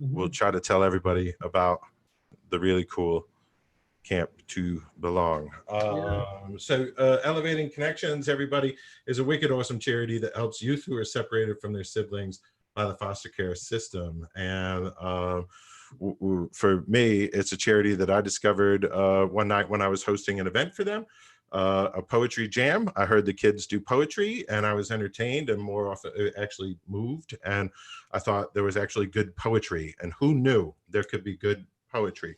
we'll try to tell everybody about the really cool Camp to Belong. So Elevating Connections, everybody, is a wicked awesome charity that helps youth who are separated from their siblings by the foster care system. And for me, it's a charity that I discovered one night when I was hosting an event for them, a poetry jam. I heard the kids do poetry and I was entertained and more often actually moved. And I thought there was actually good poetry, and who knew there could be good poetry.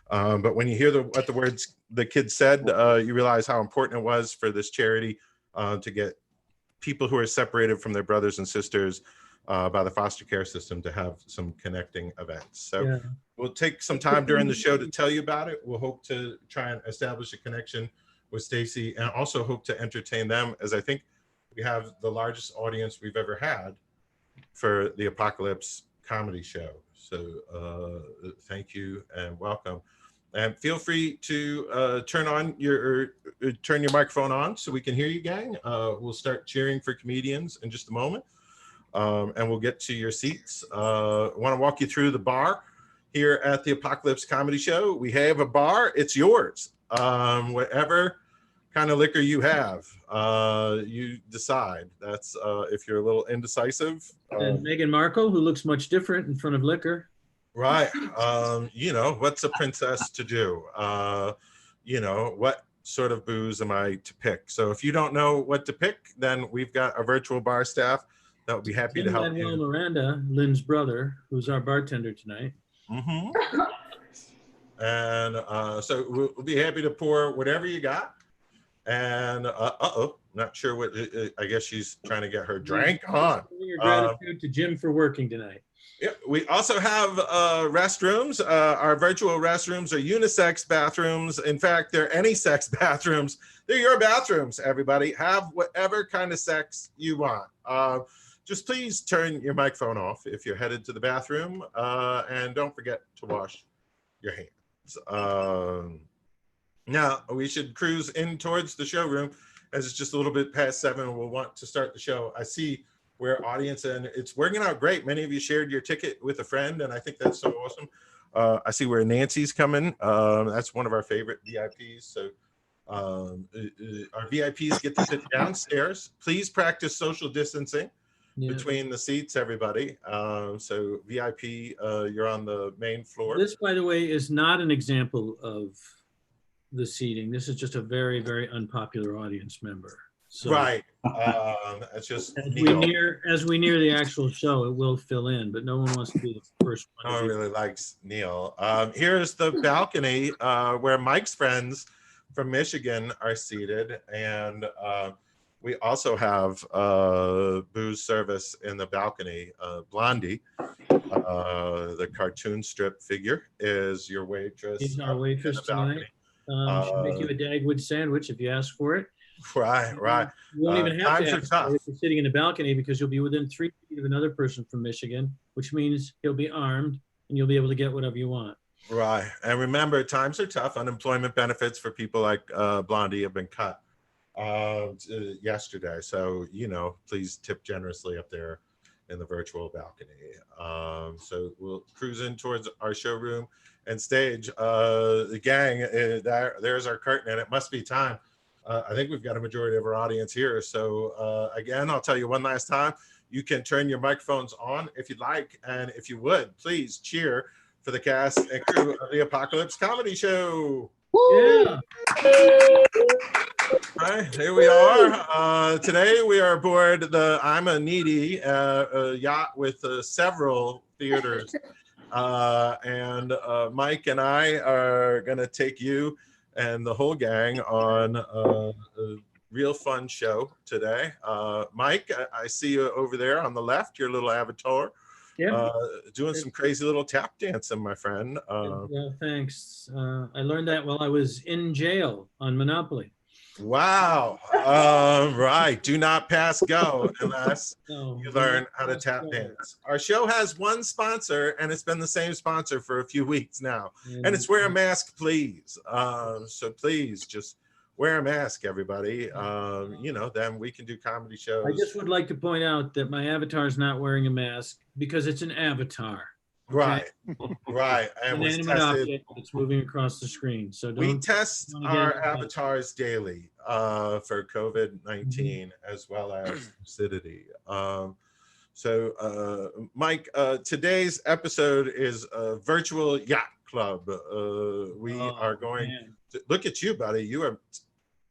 But when you hear what the words the kids said, you realize how important it was for this charity to get people who are separated from their brothers and sisters by the foster care system to have some connecting events. So we'll take some time during the show to tell you about it. We'll hope to try and establish a connection with Stacy, and also hope to entertain them, as I think we have the largest audience we've ever had for the ApocaLips comedy show. So thank you and welcome. And feel free to turn your microphone on so we can hear you, gang. We'll start cheering for comedians in just a moment, and we'll get to your seats. I want to walk you through the bar here at the ApocaLips Comedy Show. We have a bar; it's yours. Whatever kind of liquor you have, you decide. That's if you're a little indecisive. And Meghan Markle, who looks much different in front of liquor. Right. You know, what's a princess to do? You know, what sort of booze am I to pick? So if you don't know what to pick, then we've got a virtual bar staff that would be happy to help you. Miranda, Lynn's brother, who's our bartender tonight. And so we'll be happy to pour whatever you got. And not sure what, I guess she's trying to get her drink on. Your gratitude to Jim for working tonight. Yeah, we also have restrooms. Our virtual restrooms are unisex bathrooms. In fact, they're any sex bathrooms. They're your bathrooms, everybody. Have whatever kind of sex you want. Just please turn your microphone off if you're headed to the bathroom, and don't forget to wash your hands. Now, we should cruise in towards the showroom, as it's just a little bit past 7. We'll want to start the show. I see we're audience, and it's working out great. Many of you shared your ticket with a friend, and I think that's so awesome. I see where Nancy's coming. That's one of our favorite VIPs. So our VIPs get to sit downstairs. Please practice social distancing between the seats, everybody. So VIP, you're on the main floor. This, by the way, is not an example of the seating. This is just a very, very unpopular audience member. So, right. It's just as we near the actual show, it will fill in, but no one wants to be the first one. No one really likes Neil. Here's the balcony where Mike's friends from Michigan are seated, and we also have booze service in the balcony. Blondie, the cartoon strip figure, is your waitress. She's our waitress tonight. She'll make you a Dagwood sandwich if you ask for it. Right. You won't even have to ask if you're sitting in the balcony, because you'll be within 3 feet of another person from Michigan, which means he'll be armed and you'll be able to get whatever you want. Right. And remember, times are tough. Unemployment benefits for people like Blondie have been cut yesterday. So, you know, please tip generously up there in the virtual balcony. So we'll cruise in towards our showroom and stage. The gang, there's our curtain, and it must be time. I think we've got a majority of our audience here. So again, I'll tell you one last time, you can turn your microphones on if you'd like. And if you would, please cheer for the cast and crew of the ApocaLips Comedy Show. Woo! Yeah. All right, here we are. Today we are aboard the I'm a Needy yacht with several theaters. And Mike and I are going to take you and the whole gang on a real fun show today. Mike, I see you over there on the left, your little avatar. Doing some crazy little tap dancing, my friend. Well, thanks. I learned that while I was in jail on Monopoly. Wow. Right. Do not pass go unless you learn how to tap dance. Our show has one sponsor, and it's been the same sponsor for a few weeks now. And it's wear a mask, please. So please just wear a mask, everybody. You know, then we can do comedy shows. I just would like to point out that my avatar is not wearing a mask because it's an avatar. Right, right. And was Inanimate tested. object that's moving across the screen. So We don't. test don't our get- avatars daily for COVID-19 as well as lucidity. Mike, today's episode is a virtual yacht club. We are going to look at you, buddy. You are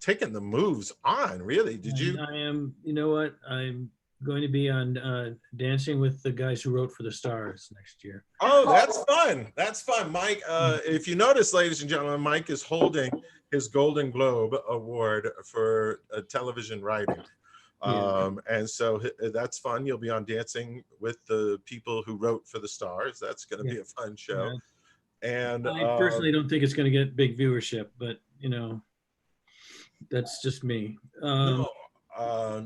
taking the moves on, really. Did you? I am, you know what? I'm going to be on Dancing with the Guys Who Wrote for the Stars next year. Oh, that's fun. That's fun. Mike, if you notice, ladies and gentlemen, Mike is holding his Golden Globe Award for television writing. And so that's fun. You'll be on Dancing with the People Who Wrote for the Stars. That's going to be a fun show. And I personally don't think it's going to get big viewership, but you know, that's just me. No,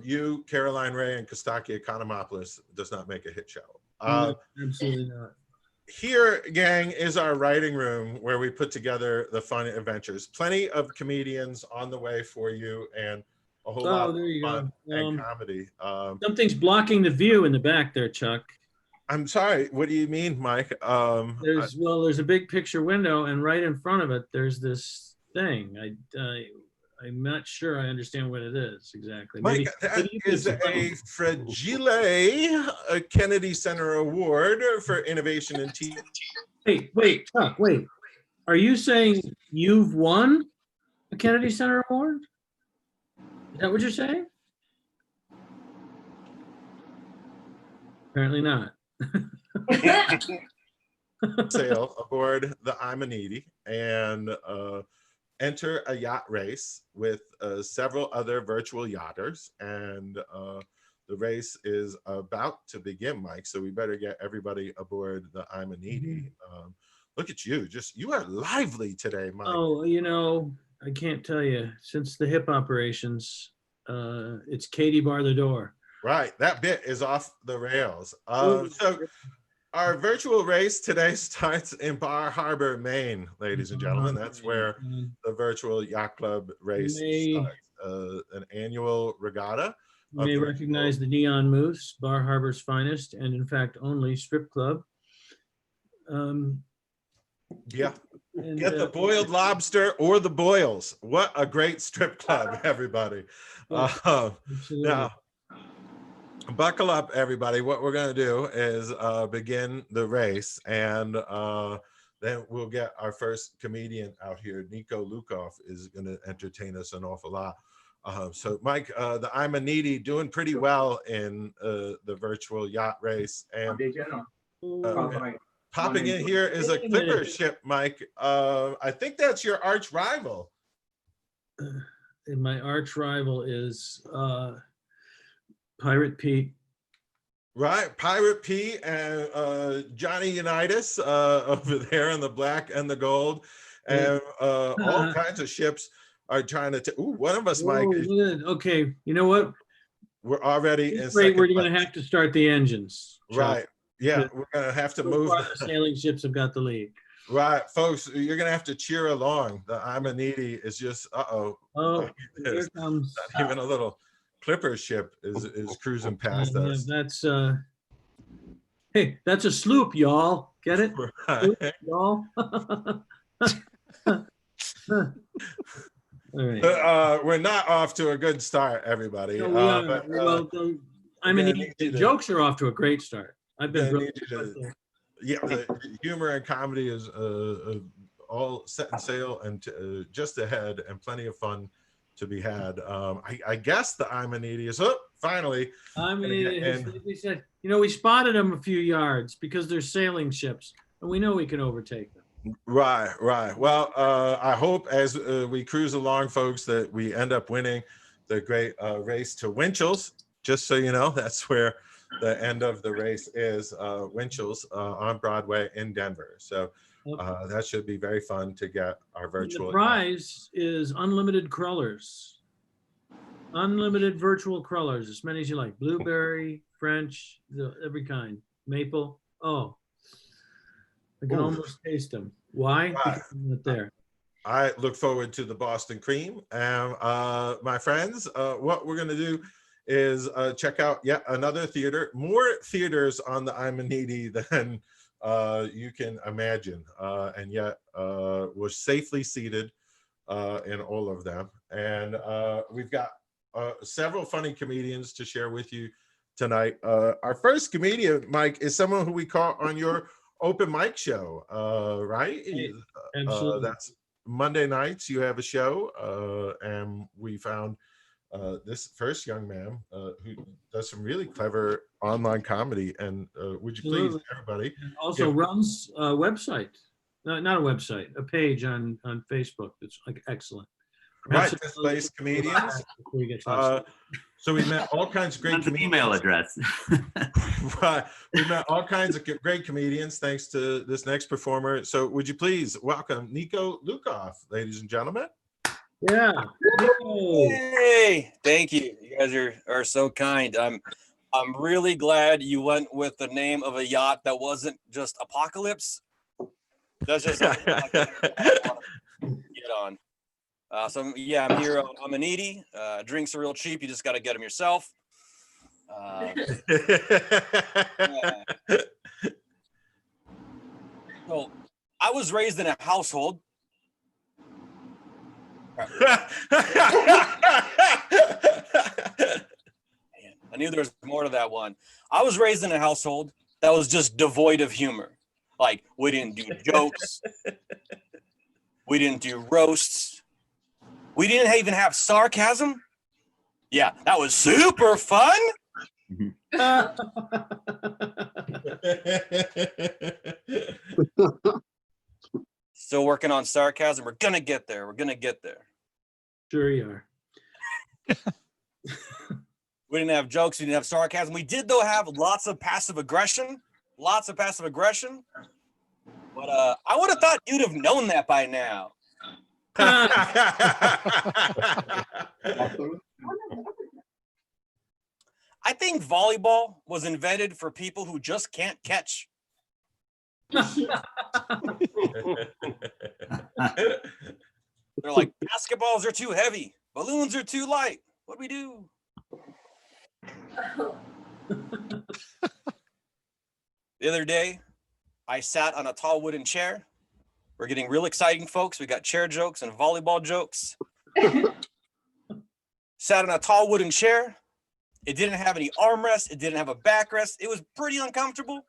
you, Caroline Ray, and Kostaki Economopoulos does not make a hit show. No, absolutely not. Here, gang, is our writing room where we put together the fun adventures. Plenty of comedians on the way for you, and a whole lot of fun and comedy. Something's blocking the view in the back there, Chuck. I'm sorry. What do you mean, Mike? There's a big picture window, and right in front of it, there's this thing. I'm not sure I understand what it is exactly. Mike, that is a Fragile Kennedy Center Award for Innovation in TV. Wait, Chuck, wait. Are you saying you've won a Kennedy Center Award? Is that what you're saying? Apparently not. Sail aboard the Amanidi and enter a yacht race with several other virtual yachters, and the race is about to begin, Mike, so we better get everybody aboard the Amanidi. Look at you, you are lively today, Mike. Oh, you know, I can't tell you, since the hip operations, it's Katie bar the door. Right, that bit is off the rails. So our virtual race today starts in Bar Harbor, Maine, ladies and gentlemen. That's where the virtual yacht club race starts. An annual regatta. You may recognize the Neon Moose, Bar Harbor's finest, and in fact, only strip club. Yeah. Get the boiled lobster or the boils. What a great strip club, everybody. Now, buckle up, everybody. What we're going to do is begin the race, and then we'll get our first comedian out here. Nico Lukov is going to entertain us an awful lot. So, Mike, the Amanidi doing pretty well in the virtual yacht race. And popping in here is a clipper ship, Mike. I think that's your arch rival. And my arch rival is Pirate Pete. Right, Pirate Pete and Johnny Unitas over there in the black and the gold, and all kinds of ships are trying to. One of us, Mike. Okay, you know what? We're already in. We're going to have to start the engines. Right. Yeah, we're going to have to move. The sailing ships have got the lead. Right, folks, you're going to have to cheer along. The Amanidi is just, Oh, here comes. Not even a little clipper ship is cruising past us. That's, hey, that's a sloop, y'all. Get it? Right. Sloop, y'all. All right. We're not off to a good start, everybody. No, the jokes are off to a great start. I've been the humor and comedy is all set and sail and just ahead, and plenty of fun to be had. I guess the Amanidi is finally. We said, you know, we spotted them a few yards because they're sailing ships, and we know we can overtake them. Right. Well, I hope as we cruise along, folks, that we end up winning the great race to Winchell's. Just so you know, that's where the end of the race is, Winchell's on Broadway in Denver. So that should be very fun to get our virtual. The prize is unlimited crullers, unlimited virtual crullers, as many as you like. Blueberry, French, every kind, maple. Oh, I can almost taste them. Why? Because I'm not there. I look forward to the Boston Cream. And my friends, what we're going to do is check out yet another theater, more theaters on the Amanidi than you can imagine, and yet was safely seated in all of them. And we've got several funny comedians to share with you tonight. Our first comedian, Mike, is someone who we caught on your open mic show, right? Absolutely. That's Monday nights. You have a show, and we found this first young man who does some really clever online comedy. And would you please, everybody, and also runs a website, not a website, a page on Facebook that's like excellent. Right, Place Comedians. So we met all kinds of great comedians. Email address. Right. We met all kinds of great comedians thanks to this next performer. So would you please welcome Nico Lukoff, ladies and gentlemen. Yeah. Hey, thank you. You guys are so kind. I'm really glad you went with the name of a yacht that wasn't just ApocaLips. That's just something I get on. So yeah, I'm here. I'm an Edie. Drinks are real cheap. You just got to get them yourself. So I was raised in a household. Man, I knew there was more to that one. I was raised in a household that was just devoid of humor. Like, we didn't do jokes. We didn't do roasts. We didn't even have sarcasm. Yeah, that was super fun. Still working on sarcasm. We're gonna get there. We're gonna get there. Sure you are. We didn't have jokes. We didn't have sarcasm. We did, though, have lots of passive aggression. Lots of passive aggression. But I would have thought you'd have known that by now. I think volleyball was invented for people who just can't catch. They're like, basketballs are too heavy. Balloons are too light. What do we do? The other day, I sat on a tall wooden chair. We're getting real exciting, folks. We got chair jokes and volleyball jokes. Sat on a tall wooden chair. It didn't have any armrest. It didn't have a backrest. It was pretty uncomfortable.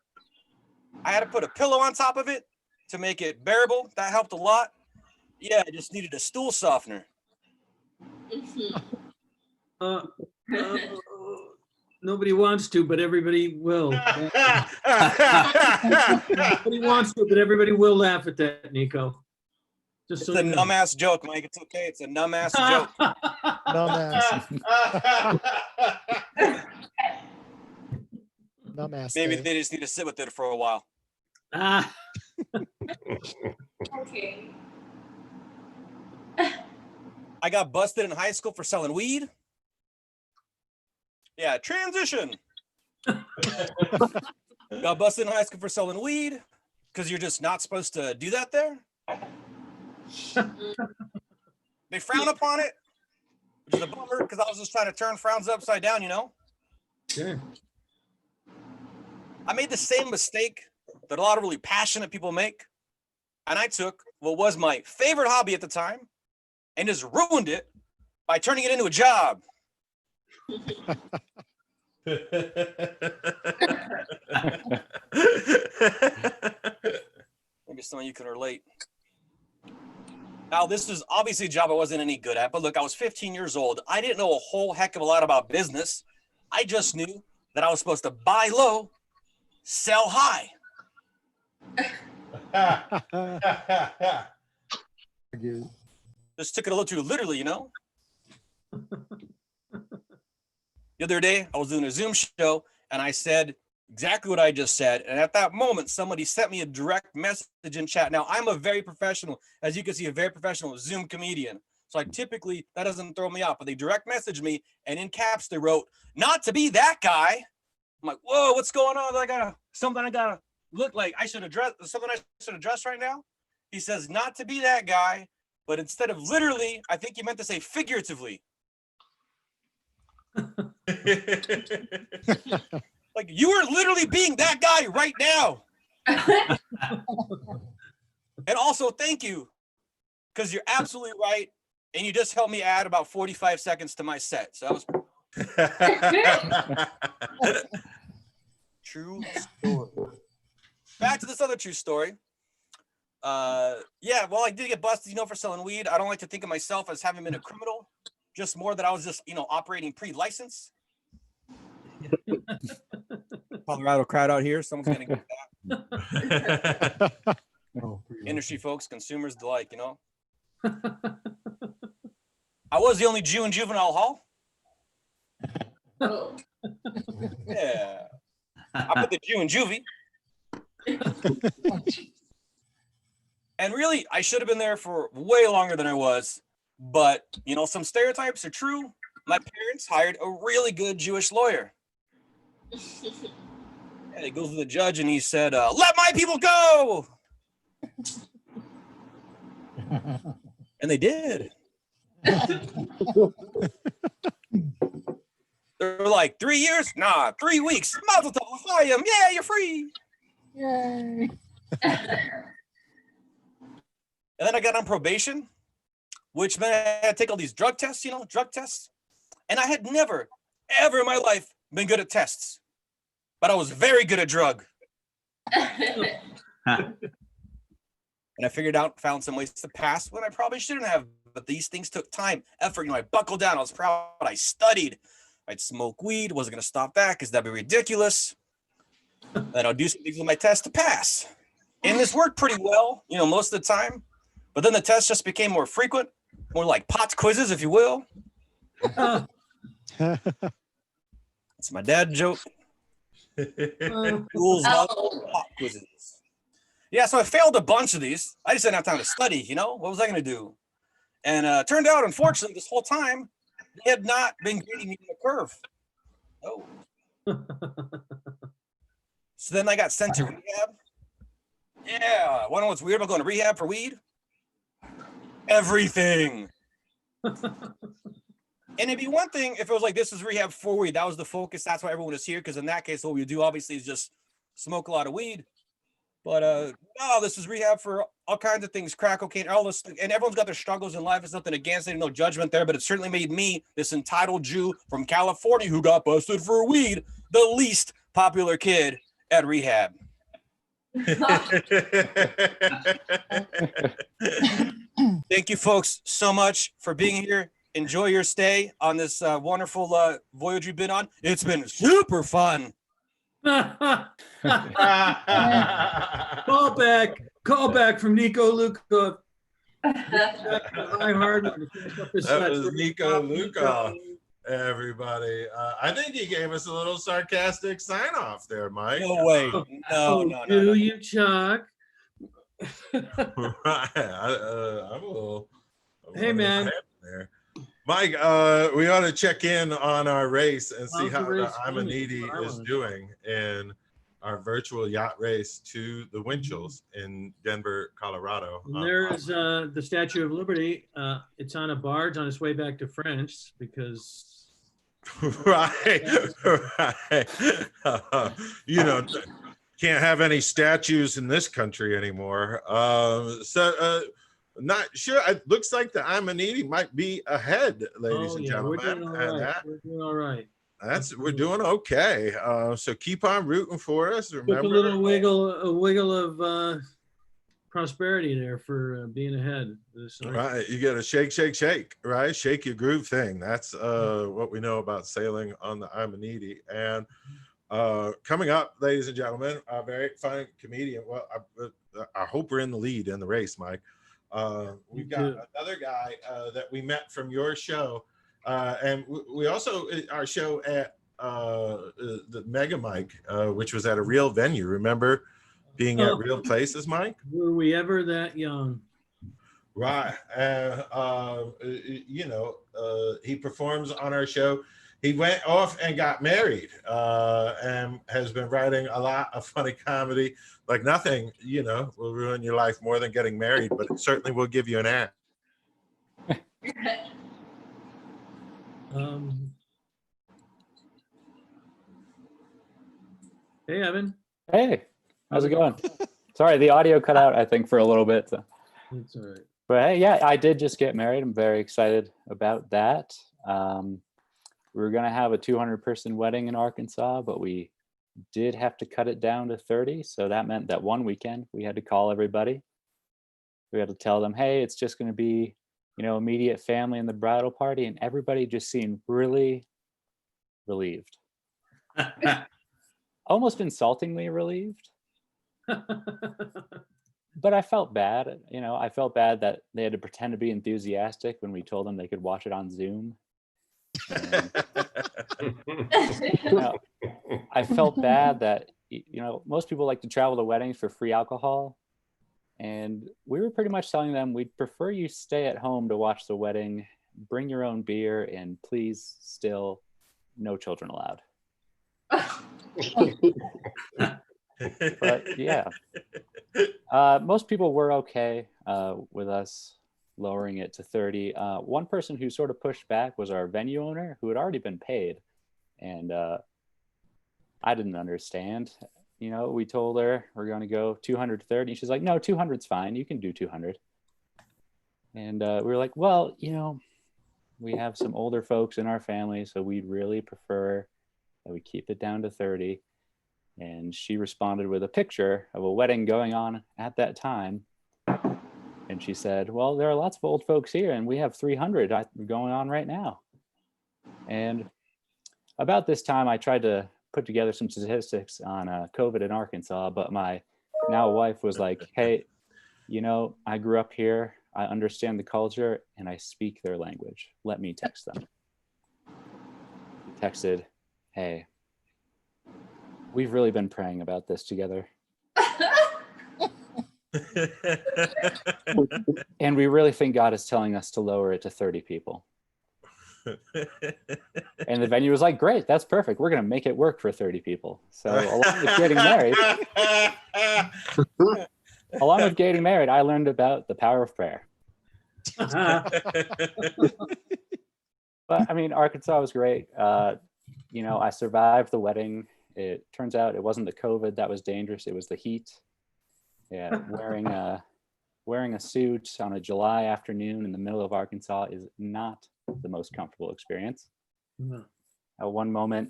I had to put a pillow on top of it to make it bearable. That helped a lot. Yeah, I just needed a stool softener. Nobody wants to, but everybody will. Nobody wants to, but everybody will laugh at that, Nico. Just It's a numb-ass joke, Mike. It's okay. It's a numb-ass joke. Dumbass. Maybe they just need to sit with it for a while. Okay. I got busted in high school for selling weed. Yeah, transition. Got busted in high school for selling weed because you're just not supposed to do that there. They frown upon it, which is a bummer because I was just trying to turn frowns upside down, you know? Sure. I made the same mistake that a lot of really passionate people make. And I took what was my favorite hobby at the time and just ruined it by turning it into a job. Maybe some of you can relate. Now, this is obviously a job I wasn't any good at, but look, I was 15 years old. I didn't know a whole heck of a lot about business. I just knew that I was supposed to buy low, sell high. Just took it a little too literally, you know? The other day, I was doing a Zoom show, and I said exactly what I just said. And at that moment, somebody sent me a direct message in chat. Now, I'm a very professional, as you can see, a very professional Zoom comedian. So I typically, that doesn't throw me off. But they direct messaged me, and in caps, they wrote, "Not to be that guy." I'm like, whoa, what's going on? Something I gotta look like I should address, something I should address right now? He says, "Not to be that guy," but instead of literally, I think he meant to say figuratively. Like, you are literally being that guy right now. And also, thank you, because you're absolutely right. And you just helped me add about 45 seconds to my set. So that was true story. Back to this other true story. Yeah, well, I did get busted, for selling weed. I don't like to think of myself as having been a criminal, just more that I was just, operating pre-license. Colorado crowd out here. Someone's gonna get that. Industry folks, consumers alike, I was the only Jew in juvenile hall. Oh. Yeah. I put the Jew in juvie. And really, I should have been there for way longer than I was. But, some stereotypes are true. My parents hired a really good Jewish lawyer. And he goes to the judge and he said, let my people go. And they did. They're like, 3 years? Nah, 3 weeks. Mazel tov, Chaim. Yeah, you're free. Yay. And then I got on probation, which meant I had to take all these drug tests, drug tests. And I had never, ever in my life been good at tests. But I was very good at drug. And I found some ways to pass when I probably shouldn't have. But these things took time, effort. I buckled down. I was proud. I studied. I'd smoke weed. Wasn't going to stop that because that'd be ridiculous. Then I'll do some things with my test to pass. And this worked pretty well, most of the time. But then the tests just became more frequent, more like POTS quizzes, if you will. It's my dad joke. Schools love pop quizzes. Yeah, so I failed a bunch of these. I just didn't have time to study, What was I going to do? And turned out, unfortunately, this whole time, they had not been grading me the curve. Oh. So then I got sent to rehab. Yeah, want to know what's weird about going to rehab for weed? Everything. And it'd be one thing if it was like, this is rehab for weed. That was the focus. That's why everyone is here. Because in that case, what we do obviously is just smoke a lot of weed. But no, this is rehab for all kinds of things, crack cocaine, all this. And everyone's got their struggles in life. It's nothing against it, no judgment there. But it certainly made me, this entitled Jew from California who got busted for weed, the least popular kid at rehab. Thank you, folks, so much for being here. Enjoy your stay on this wonderful voyage you've been on. It's been super fun. Call back from Nico Luca. That was Nico Luca, everybody. I think he gave us a little sarcastic sign off there, Mike. No way. No. Do you, Chuck? Right. I'm a little. Hey, man. There. Mike, we ought to check in on our race and see how the Amanidi is doing in our virtual yacht race to the Winchell's in Denver, Colorado. And there's the Statue of Liberty. It's on a barge on its way back to France because. Right. Can't have any statues in this country anymore. Not sure. It looks like the Amanidi might be ahead, ladies and gentlemen. We're doing all right. We're doing okay. So keep on rooting for us. Remember, took a wiggle of prosperity there for being ahead. Right, you got to shake, right? Shake your groove thing. That's what we know about sailing on the Amanidi. And coming up, ladies and gentlemen, a very fine comedian. Well, I hope we're in the lead in the race, Mike. We've got another guy that we met from your show, and we also our show at the Mega Mike, which was at a real venue. Remember being at real places, Mike? Were we ever that young? Right. He performs on our show. He went off and got married and has been writing a lot of funny comedy. Like nothing, will ruin your life more than getting married, but it certainly will give you an act. Hey, Evan. Hey. How's it going? Sorry, the audio cut out, I think, for a little bit. So. That's all right. But hey, yeah, I did just get married. I'm very excited about that. We were going to have a 200-person wedding in Arkansas, but we did have to cut it down to 30. So that meant that one weekend we had to call everybody. We had to tell them, hey, it's just going to be, immediate family and the bridal party. And everybody just seemed really relieved. Almost insultingly relieved. But I felt bad. I felt bad that they had to pretend to be enthusiastic when we told them they could watch it on Zoom. And, I felt bad that, most people like to travel to weddings for free alcohol. And we were pretty much telling them we'd prefer you stay at home to watch the wedding, bring your own beer, and please still no children allowed. But yeah, most people were okay with us lowering it to 30. One person who sort of pushed back was our venue owner, who had already been paid. And I didn't understand. We told her we're going to go 230. She's like, no, 200's fine. You can do 200. And we were like, well, we have some older folks in our family, so we'd really prefer that we keep it down to 30. And she responded with a picture of a wedding going on at that time. And she said, well, there are lots of old folks here, and we have 300 going on right now. And about this time, I tried to put together some statistics on COVID in Arkansas, but my now wife was like, hey, I grew up here, I understand the culture, and I speak their language. Let me text them. He texted, hey, we've really been praying about this together. And we really think God is telling us to lower it to 30 people. And the venue was like, great, that's perfect. We're going to make it work for 30 people. So along with getting married, I learned about the power of prayer. But I mean, Arkansas was great. I survived the wedding. It turns out it wasn't the COVID that was dangerous. It was the heat. Yeah, wearing a suit on a July afternoon in the middle of Arkansas is not the most comfortable experience. No. At one moment,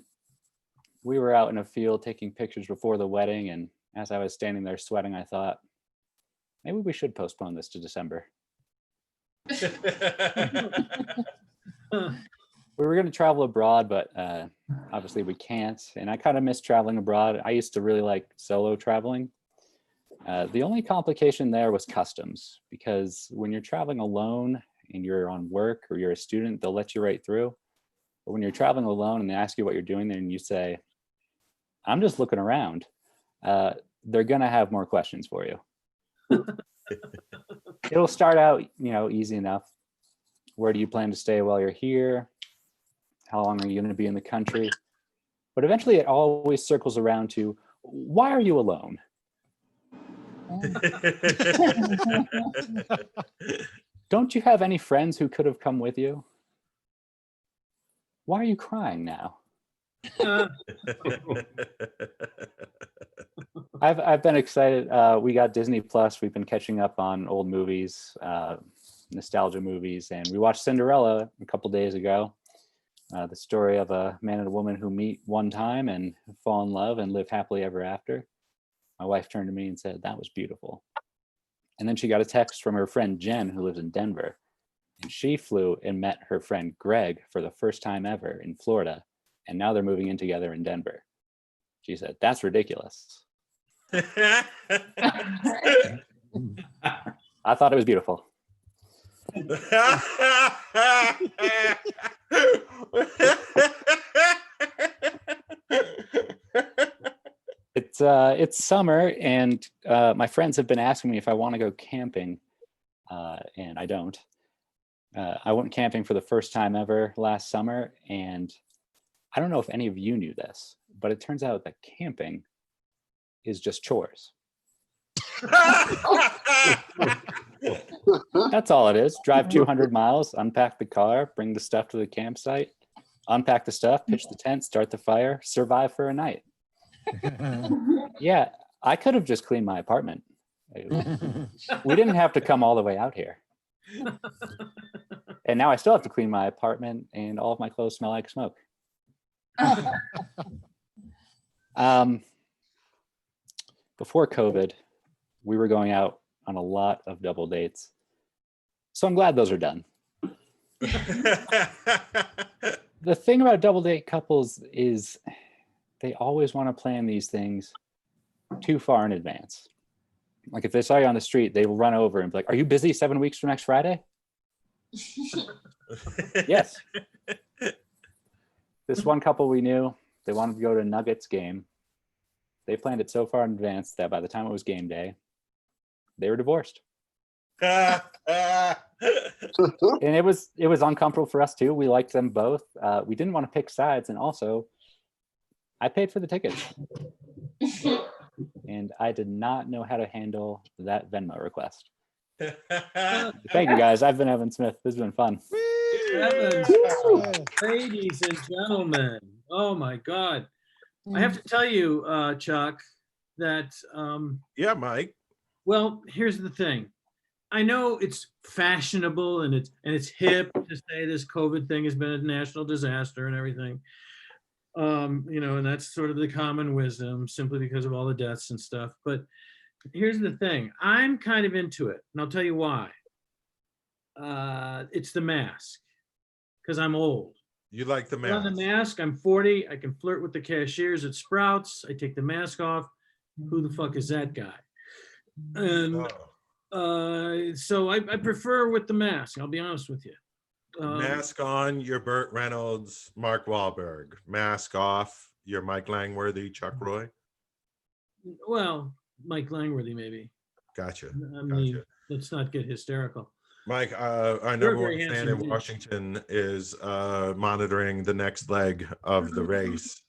we were out in a field taking pictures before the wedding, and as I was standing there sweating, I thought, maybe we should postpone this to December. We were going to travel abroad, but obviously we can't. And I kind of miss traveling abroad. I used to really like solo traveling. The only complication there was customs, because when you're traveling alone and you're on work or you're a student, they'll let you right through. But when you're traveling alone and they ask you what you're doing there and you say, I'm just looking around, they're going to have more questions for you. It'll start out, easy enough. Where do you plan to stay while you're here? How long are you going to be in the country? But eventually it always circles around to, why are you alone? Don't you have any friends who could have come with you? Why are you crying now? I've been excited. We got Disney Plus. We've been catching up on old movies, nostalgia movies, and we watched Cinderella a couple days ago. The story of a man and a woman who meet one time and fall in love and live happily ever after. My wife turned to me and said, that was beautiful. And then she got a text from her friend Jen, who lives in Denver. And she flew and met her friend Greg for the first time ever in Florida. And now they're moving in together in Denver. She said, that's ridiculous. I thought it was beautiful. It's summer, and my friends have been asking me if I want to go camping, and I don't. I went camping for the first time ever last summer, and I don't know if any of you knew this, but it turns out that camping is just chores. That's all it is. Drive 200 miles, unpack the car, bring the stuff to the campsite, unpack the stuff, pitch the tent, start the fire, survive for a night. Yeah, I could have just cleaned my apartment. We didn't have to come all the way out here. And now I still have to clean my apartment, and all of my clothes smell like smoke. Before COVID, we were going out on a lot of double dates. So I'm glad those are done. The thing about double date couples is they always want to plan these things too far in advance. Like if they saw you on the street, they will run over and be like, "Are you busy 7 weeks from next Friday?" Yes. This one couple we knew, they wanted to go to a Nuggets game. They planned it so far in advance that by the time it was game day, they were divorced. And it was uncomfortable for us too. We liked them both. We didn't want to pick sides, and also I paid for the tickets. And I did not know how to handle that Venmo request. Thank you guys. I've been Evan Smith. This has been fun. Evans, ladies and gentlemen, oh my God. I have to tell you, Chuck, that, Yeah, Mike. well, here's the thing. I know it's fashionable and it's hip to say this COVID thing has been a national disaster and everything. And that's sort of the common wisdom simply because of all the deaths and stuff. But here's the thing. I'm kind of into it, and I'll tell you why. It's the mask, because I'm old. You like the Put on mask. the mask, I'm 40. I can flirt with the cashiers at Sprouts. I take the mask off. Who the fuck is that guy? And so I prefer with the mask. I'll be honest with you. Mask on, you're Burt Reynolds, Mark Wahlberg. Mask off, you're Mike Langworthy, Chuck Roy. Well, Mike Langworthy, maybe. Gotcha. I mean, let's not get hysterical. Mike, our You're a number very one fan handsome in dude. Washington is monitoring the next leg of the race.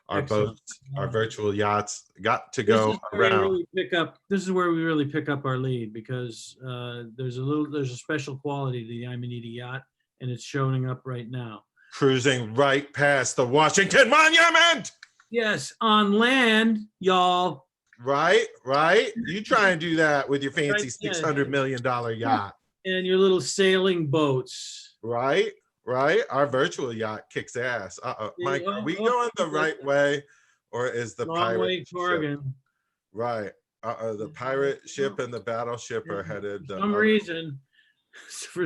Our Excellent. boats, our virtual yachts got to This go is where we around. really pick up. This is where we really pick up our lead, because there's a special quality to the Amanita yacht, and it's showing up right now. Cruising right past the Washington Monument. Yes, on land, y'all. Right. You try and do that with your fancy Right, yeah. $600 million yacht. And your little sailing boats. Right. Our virtual yacht kicks ass. Mike, are we going the right way, or is the Long pirate way, ship? Corrigan. Right. The pirate ship and the battleship are headed. For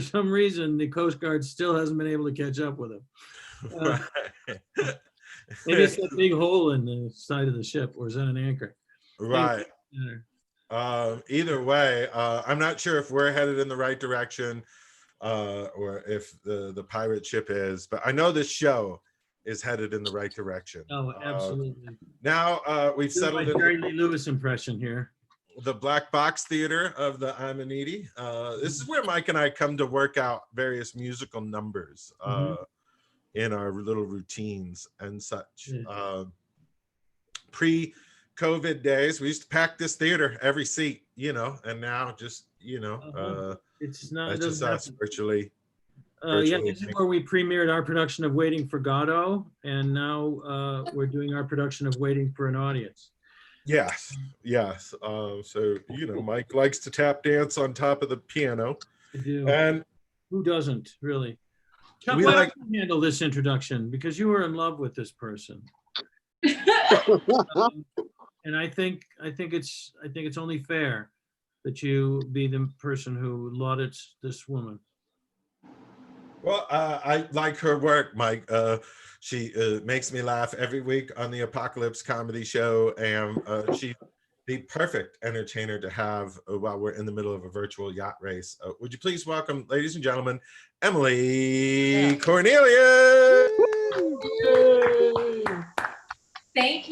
some reason, the Coast Guard still hasn't been able to catch up with them. Right. Maybe it's that big hole in the side of the ship, or is that an anchor? Right. Either way, I'm not sure if we're headed in the right direction, or if the pirate ship is, but I know this show is headed in the right direction. Oh, absolutely. Now we've Do my settled Jerry into Lee Lewis impression here. the black box theater of the Amanita. This is where Mike and I come to work out various musical numbers in our little routines and such. Yeah. Pre-COVID days, we used to pack this theater every seat, and now just, It's not. that's just us virtually. This is where we premiered our production of Waiting for Godot, and now we're doing our production of Waiting for an Audience. Yes. So, Mike likes to tap dance on top of the piano. I do. And who doesn't, really? Chuck, we why like- don't you handle this introduction, because you were in love with this person. And I think it's only fair that you be the person who laudits this woman. Well, I like her work, Mike. She makes me laugh every week on the ApocaLips comedy show, and she's the perfect entertainer to have while we're in the middle of a virtual yacht race. Would you please welcome, ladies and gentlemen, Emily Cornelius. Thank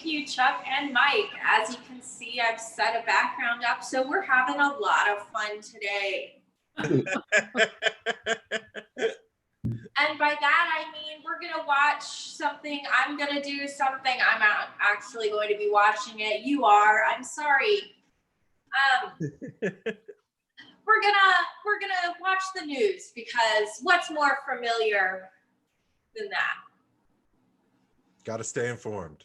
you, Chuck and Mike. As you can see, I've set a background up, so we're having a lot of fun today. And by that, I mean, we're gonna watch something, I'm gonna do something, I'm not actually going to be watching it, you are, I'm sorry. We're gonna watch the news, because what's more familiar than that? Got to stay informed.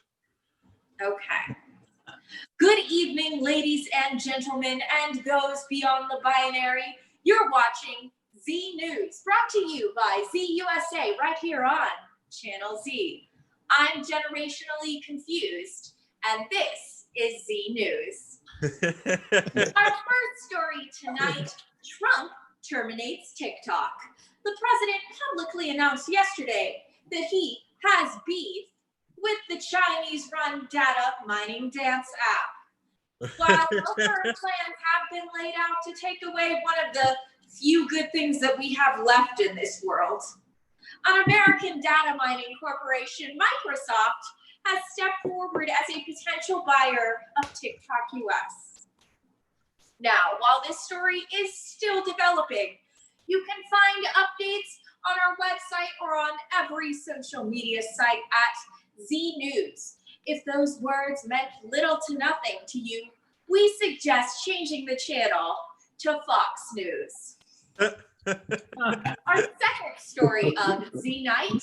Okay. Good evening, ladies and gentlemen, and those beyond the binary. You're watching Z News, brought to you by Z USA, right here on Channel Z. I'm generationally confused, and this is Z News. Our first story tonight, Trump terminates TikTok. The president publicly announced yesterday that he has beef with the Chinese-run data mining dance app. While no firm plans have been laid out to take away one of the few good things that we have left in this world, an American data mining corporation, Microsoft, has stepped forward as a potential buyer of TikTok US. Now, while this story is still developing, you can find updates on our website or on every social media site at Z News. If those words meant little to nothing to you, we suggest changing the channel to Fox News. Our second story of Z Night,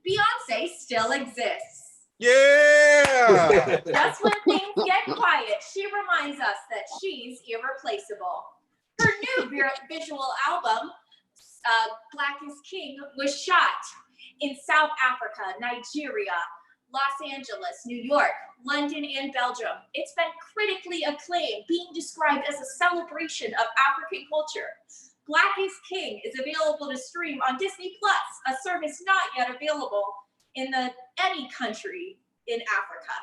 Beyonce still exists. Yeah. Just when things get quiet, she reminds us that she's irreplaceable. Her new visual album, Black is King, was shot in South Africa, Nigeria, Los Angeles, New York, London, and Belgium. It's been critically acclaimed, being described as a celebration of African culture. Black is King is available to stream on Disney Plus, a service not yet available in any country in Africa.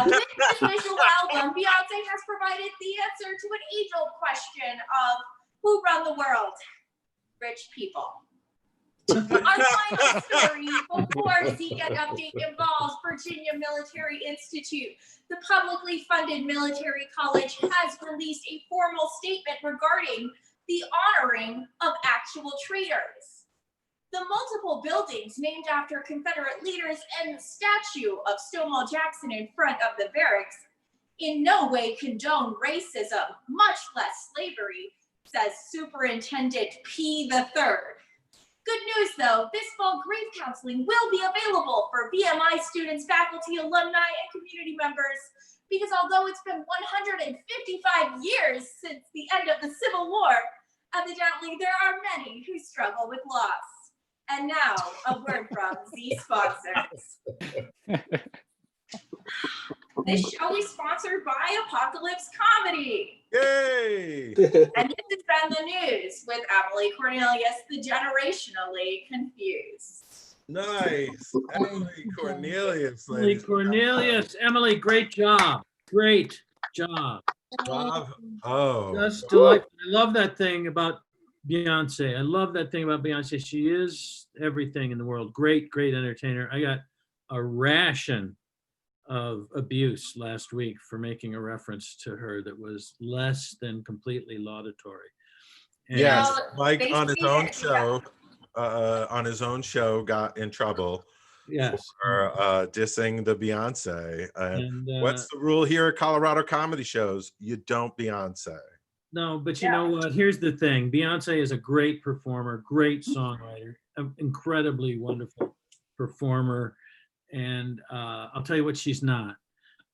With this visual album, Beyonce has provided the answer to an age-old question of who run the world? Rich people. Our final story before Z Get Update involves Virginia Military Institute. The publicly funded military college has released a formal statement regarding the honoring of actual traitors. The multiple buildings named after Confederate leaders and the statue of Stonewall Jackson in front of the barracks in no way condone racism, much less slavery, says Superintendent P. the Third. Good news, though, this fall grief counseling will be available for BMI students, faculty, alumni, and community members, because although it's been 155 years since the end of the Civil War, evidently there are many who struggle with loss. And now, a word from Z sponsors. This show is sponsored by ApocaLips Comedy. Yay. And this has been the news with Emily Cornelius, the generationally confused. Nice. Emily Cornelius. Emily ladies. Cornelius. Emily, great job. Great job. Oh. Just delightful. I love that thing about Beyonce. I love that thing about Beyonce. She is everything in the world. Great, great entertainer. I got a ration of abuse last week for making a reference to her that was less than completely laudatory. And Yes, Well, Mike they on his see own it, show, got in trouble yes. for dissing the Beyonce. And What's the rule here at Colorado comedy shows? You don't Beyonce. no, but you know what? Here's the thing. Beyonce is a great performer, great songwriter, an incredibly wonderful performer. And I'll tell you what she's not.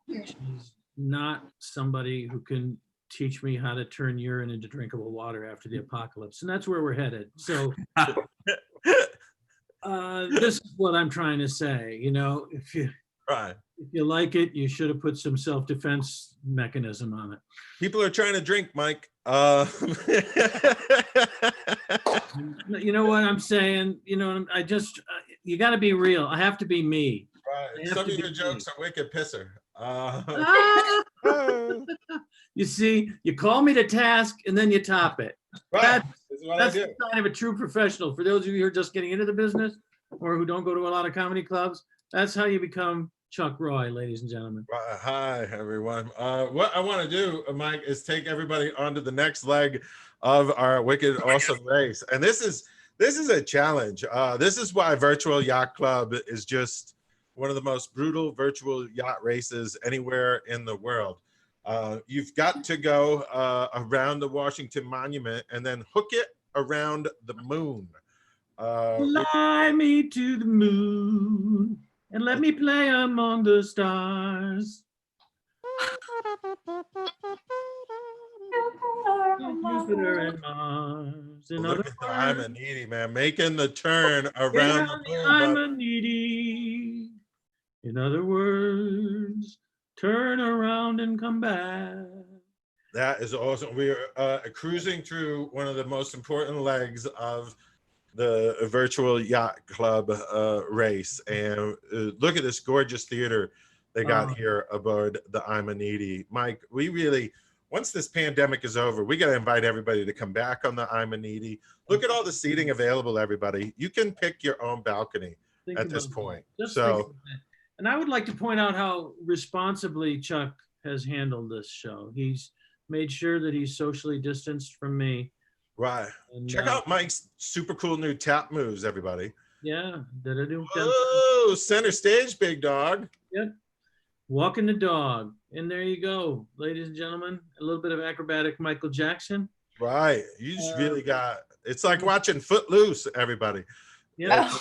She's not somebody who can teach me how to turn urine into drinkable water after the apocalypse. And that's where we're headed. So this is what I'm trying to say. You know, if you like it, you should have put some self-defense mechanism on it. People are trying to drink, Mike. You know what I'm saying? You know, I just, you got to be real. I have to be me. Right. Some of your jokes are wicked pisser. You see, you call me to task and then you top it. Right. That's the sign of a true professional. For those of you who are just getting into the business or who don't go to a lot of comedy clubs, that's how you become Chuck Roy, ladies and gentlemen. Hi, everyone. What I want to do, Mike, is take everybody onto the next leg of our wicked awesome race. And this is a challenge. This is why Virtual Yacht Club is just one of the most brutal virtual yacht races anywhere in the world. You've got to go around the Washington Monument and then hook it around the moon. Fly me to the moon and let me play among the stars. Jupiter and Mars. In Look other at the words, I'm a needy man making the turn get around the around the moon. I'm but- a needy. In other words, turn around and come back. That is awesome. We are cruising through one of the most important legs of the virtual yacht club race, and look at this gorgeous theater they got here aboard the I'm a Needy. Mike, we really, once this pandemic is over, we got to invite everybody to come back on the I'm a Needy. Look at all the seating available, everybody. You can pick your own balcony Think at this about point. that. Just So think about that. And I would like to point out how responsibly Chuck has handled this show. He's made sure that he's socially distanced from me. right, And, check out Mike's super cool new tap moves, everybody. Yeah, da-da-doo, Oh, center stage, big dog. Yep. Walking the dog. And there you go, ladies and gentlemen. A little bit of acrobatic Michael Jackson. Right, you just really got. It's like watching Footloose, everybody. Yeah.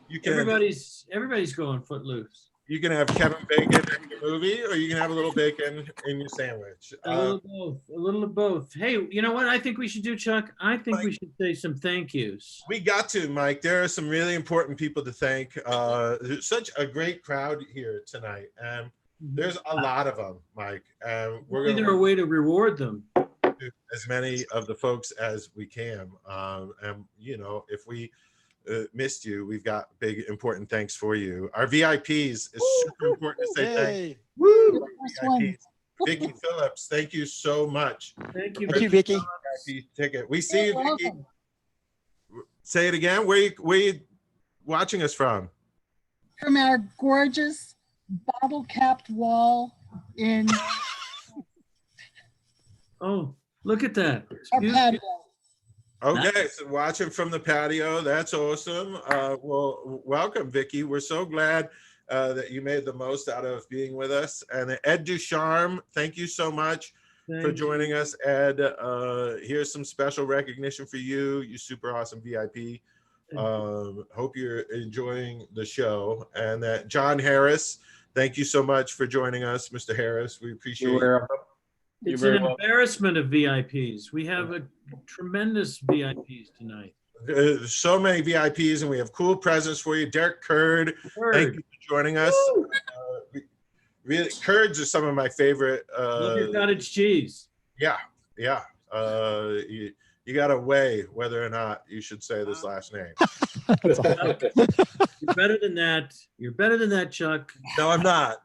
You can Everybody's going footloose. you can have Kevin Bacon in your movie, or you can have a little bacon in your sandwich. A little of both. A little of both. Hey, you know what I think we should do, Chuck? I think we should say some thank yous. We got to, Mike. There are some really important people to thank. There's such a great crowd here tonight, and there's a lot of them, Mike. And we're Is there a going way to reward them? to do as many of the folks as we can. And you know, if we missed you, we've got big important thanks for you. Our VIPs is super important to say thank you. Woo! VIPs. Vicki Phillips, thank you so much. Thank you. Thank you, Vicki. VIP ticket. We see you, You're Vicki. welcome. Say it again. Where you watching us from? From our gorgeous bottle-capped wall in Oh, look at that. It's our beautiful. patio. Okay, so watching from the patio. That's awesome. Well, welcome, Vicki. We're so glad that you made the most out of being with us. And Ed Ducharme, thank you so much for Thank you. joining us, Ed. Here's some special recognition for you. You super awesome VIP. Hope you're enjoying the show. And that John Harris, thank you so much for joining us, Mr. Harris. We appreciate you. It's an embarrassment of VIPs. We have a tremendous VIPs tonight. There's so many VIPs, and we have cool presents for you. Derek Curd, thank you for joining us. Really, curds are some of my favorite. Love your cottage cheese. Yeah. You got to weigh whether or not you should say this last name. You're better than that. You're better than that, Chuck. No, I'm not.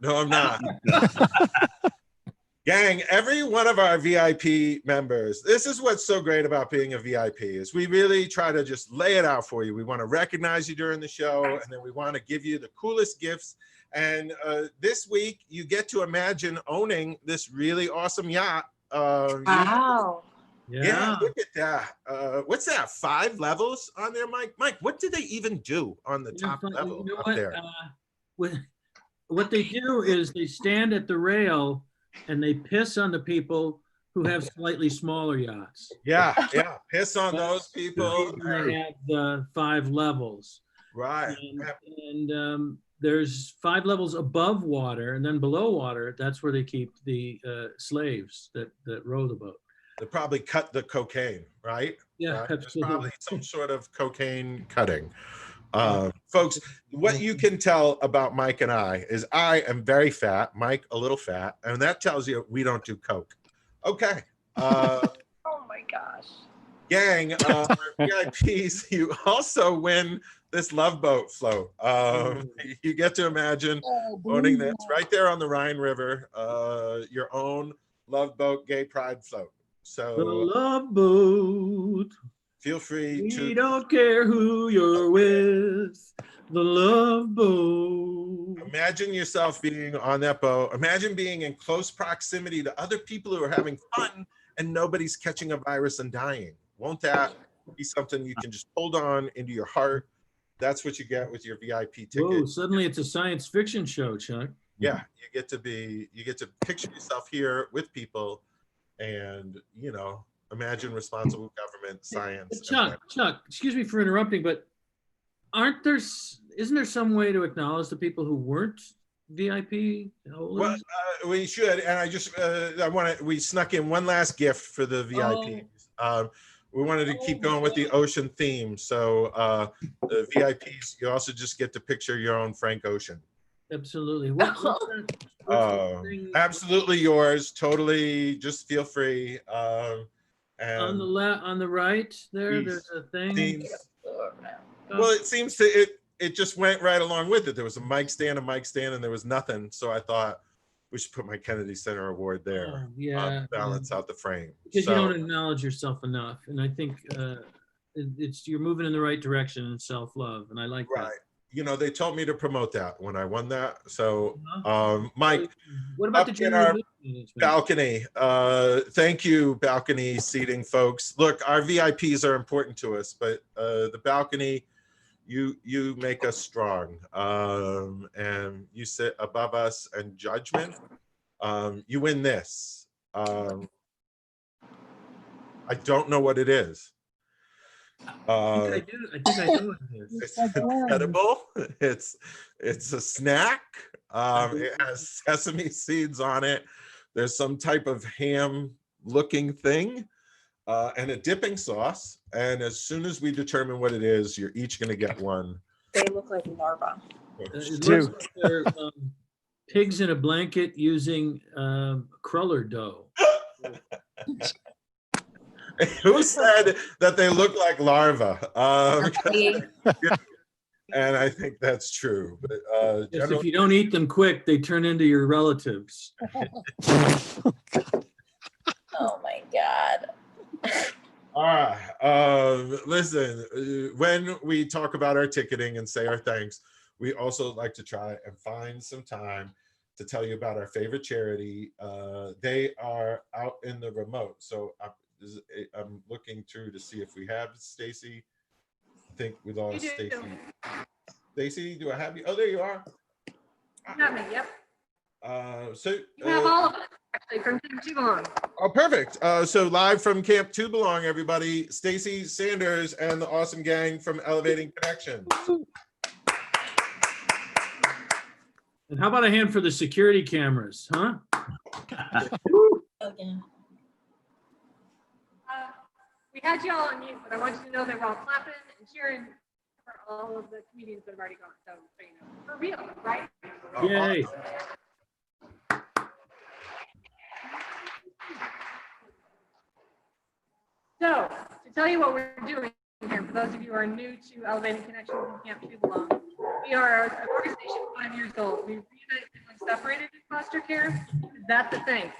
Gang, every one of our VIP members, this is what's so great about being a VIP, is we really try to just lay it out for you. We want to recognize you during the show, and then we want to give you the coolest gifts. And this week, you get to imagine owning this really awesome yacht. Wow. Yeah, look at that. What's that, 5 levels on there, Mike? Mike, what do they even do on the top level You know up what? there? What they do is they stand at the rail and they piss on the people who have slightly smaller yachts. Yeah. Piss on those people. They have the 5 levels. Right. And there's 5 levels above water, and then below water, that's where they keep the slaves that row the boat. They probably cut the cocaine, right? Yeah, Right? There's absolutely. probably some sort of cocaine cutting. Folks, what you can tell about Mike and I is I am very fat, Mike a little fat, and that tells you we don't do coke. Okay. Oh my gosh. Gang, VIPs, you also win this Love Boat float. You get to imagine owning this right there on the Rhine River, your own Love Boat Gay Pride float. The So Love Boat. feel free We to don't care who you're with. The Love Boat. imagine yourself being on that boat. Imagine being in close proximity to other people who are having fun and nobody's catching a virus and dying. Won't that be something you can just hold on into your heart? That's what you get with your VIP ticket. Whoa, suddenly it's a science fiction show, Chuck. Yeah, you get to picture yourself here with people and, imagine responsible government, science. Chuck, excuse me for interrupting, but isn't there some way to acknowledge the people who weren't VIP Well, holders? we should, and we snuck in one last gift for the VIPs. We wanted to keep going with the ocean theme. So the VIPs, you also just get to picture your own Frank Ocean. Absolutely. What's the thing Absolutely yours. Totally. Just feel free. And on the left, on the right there? These There's a thing. themes. Well, it seems to it just went right along with it. There was a mic stand, and there was nothing. So I thought we should put my Kennedy Center Award there. Oh, yeah. Balance out the frame. Because you So- don't acknowledge yourself enough, and I think it's you're moving in the right direction in self-love, and I like that. Right. You know, they told me to promote that when I won that. So, Uh-huh. Mike, What about the up in general our mood management? balcony. Thank you, balcony seating folks. Look, our VIPs are important to us, but the balcony, you make us strong. And you sit above us and judgment. You win this. I don't know what it is. I think I know what it is. It's edible. It's a snack. It has sesame seeds on it. There's some type of ham looking thing and a dipping sauce. And as soon as we determine what it is, you're each going to get one. They look like larvae. It looks like they're pigs in a blanket using cruller dough. Who said that they look like larvae? And I think that's true. But Yes, if you don't eat them quick, they turn into your relatives. Oh my God. all right. Listen, when we talk about our ticketing and say our thanks, we also like to try and find some time to tell you about our favorite charity. They are out in the remote. So I'm looking through to see if we have Stacy. I think we lost Stacy. Stacy, do I have you? Oh, there you are. You have me, yep. So You have all of us, actually, from Camp Too Long. oh, perfect. So live from Camp Too Belong, everybody, Stacy Sanders and the awesome gang from Elevating Connections. And how about a hand for the security cameras, huh? Okay. We had you all on mute, but I want you to know that we're all clapping and cheering for all of the comedians that have already gone. So you know, for real, right? Yay. So to tell you what we're doing here, for those of you who are new to Elevating Connections and Camp Too Belong, we are an organization 5 years old. We reunite families separated in foster care. That's the thing.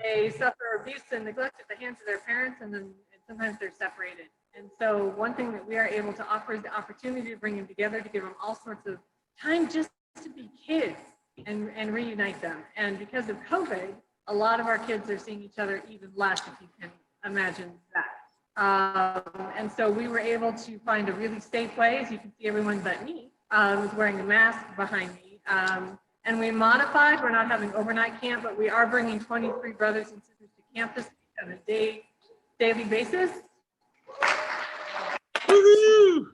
They suffer abuse and neglect at the hands of their parents, and then sometimes they're separated. And so one thing that we are able to offer is the opportunity to bring them together, to give them all sorts of time just to be kids and reunite them. And because of COVID, a lot of our kids are seeing each other even less, if you can imagine that. And so we were able to find a really safe way. As you can see, everyone but me was wearing a mask behind me. And we modified, we're not having overnight camp, but we are bringing 23 brothers and sisters to campus on a daily basis. Woo-hoo!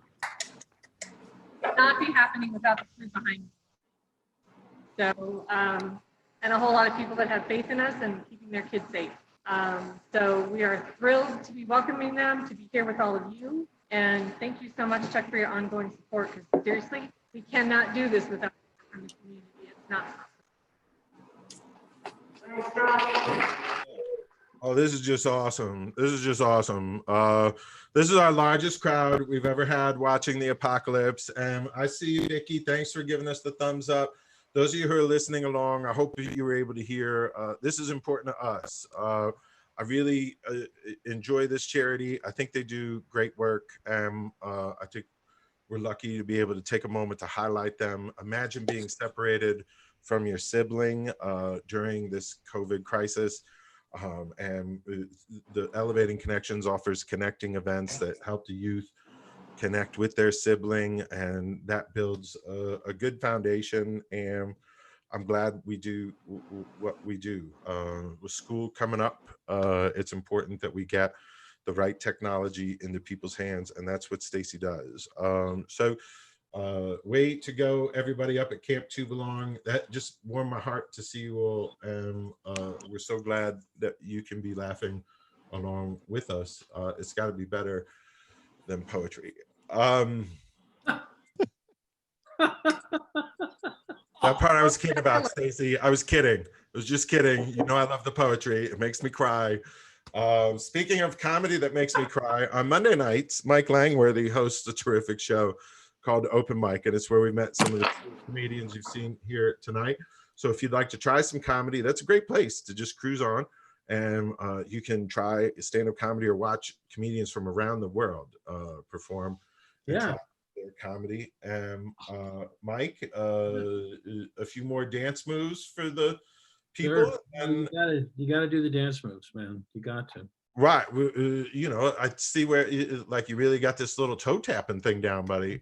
Not be happening without the crew behind me. So, and a whole lot of people that have faith in us and keeping their kids safe. So we are thrilled to be welcoming them, to be here with all of you. And thank you so much, Chuck, for your ongoing support, because seriously, we cannot do this without support from the community. It's not possible. Oh, this is just awesome. This is just awesome. This is our largest crowd we've ever had watching the ApocaLips. And I see you, Vicki. Thanks for giving us the thumbs up. Those of you who are listening along, I hope you were able to hear. This is important to us. I really enjoy this charity. I think they do great work. And I think we're lucky to be able to take a moment to highlight them. Imagine being separated from your sibling during this COVID crisis. And the Elevating Connections offers connecting events that help the youth connect with their sibling, and that builds a good foundation. And I'm glad we do what we do. With school coming up, it's important that we get the right technology into people's hands, and that's what Stacy does. So way to go, everybody up at Camp 2 Belong. That just warmed my heart to see you all, and we're so glad that you can be laughing along with us. It's got to be better than poetry. That part I was kidding about, Stacey. I was kidding. I was just kidding. You know I love the poetry. It makes me cry. Speaking of comedy that makes me cry, on Monday nights, Mike Langworthy hosts a terrific show called Open Mic, and it's where we met some of the comedians you've seen here tonight. So if you'd like to try some comedy, that's a great place to just cruise on, and you can try stand-up comedy or watch comedians from around the world perform. Yeah. Their comedy. And Mike, a few more dance moves for the people. Sure. And You gotta do the dance moves, man. You got to. right, you know, I see where like you really got this little toe tapping thing down, buddy.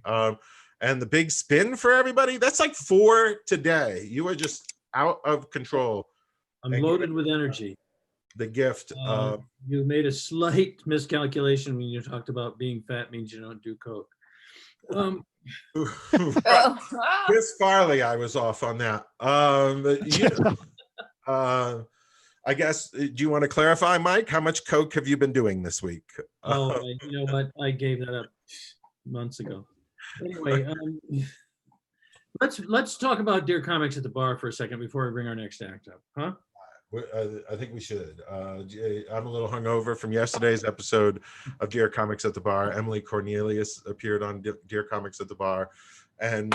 And the big spin for everybody, that's like 4 today. You are just out of control. I'm And loaded with energy. The gift. You made a slight miscalculation when you talked about being fat means you don't do coke. Chris Farley, I was off on that. I guess, do you want to clarify, Mike? How much coke have you been doing this week? You know what? I gave that up months ago. Anyway, let's talk about Dear Comics at the Bar for a second before we bring our next act up, huh? I think we should. I'm a little hungover from yesterday's episode of Dear Comics at the Bar. Emily Cornelius appeared on Dear Comics at the Bar, and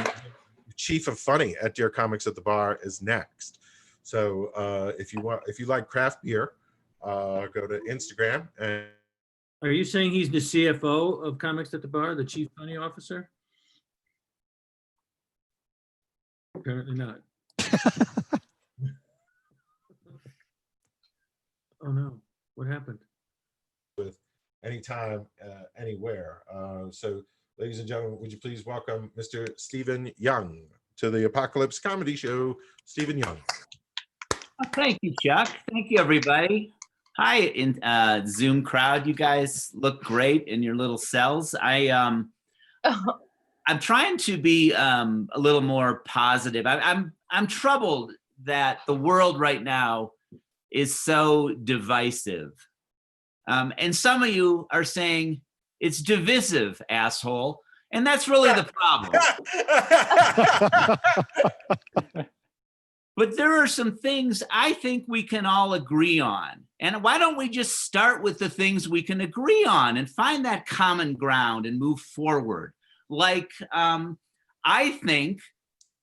Chief of Funny at Dear Comics at the Bar is next. So if you like craft beer, go to Instagram. And Are you saying he's the CFO of Comics at the Bar, the Chief Funny Officer? Apparently not. Oh no, what happened? With anytime, anywhere. So ladies and gentlemen, would you please welcome Mr. Stephen Young to the ApocaLips Comedy Show. Stephen Young. Oh, thank you, Chuck. Thank you, everybody. Hi, in Zoom crowd. You guys look great in your little cells. I'm trying to be a little more positive. I'm troubled that the world right now is so divisive. And some of you are saying it's divisive, asshole. And that's really the problem. But there are some things I think we can all agree on. And why don't we just start with the things we can agree on and find that common ground and move forward? Like, I think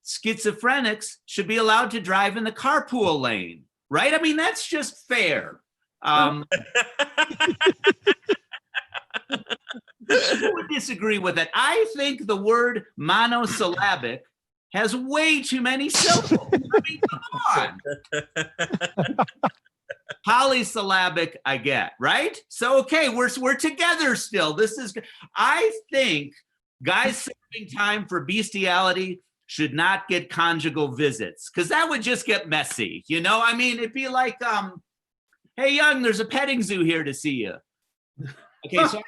schizophrenics should be allowed to drive in the carpool lane. Right? I mean, that's just fair. Who would disagree with it? I think the word monosyllabic has way too many syllables. I mean, come on. Polysyllabic, I get, right? So, okay, we're together still. This is, I think guys serving time for bestiality should not get conjugal visits, because that would just get messy. You know, I mean, it'd be like, hey, Young, there's a petting zoo here to see you. Okay, so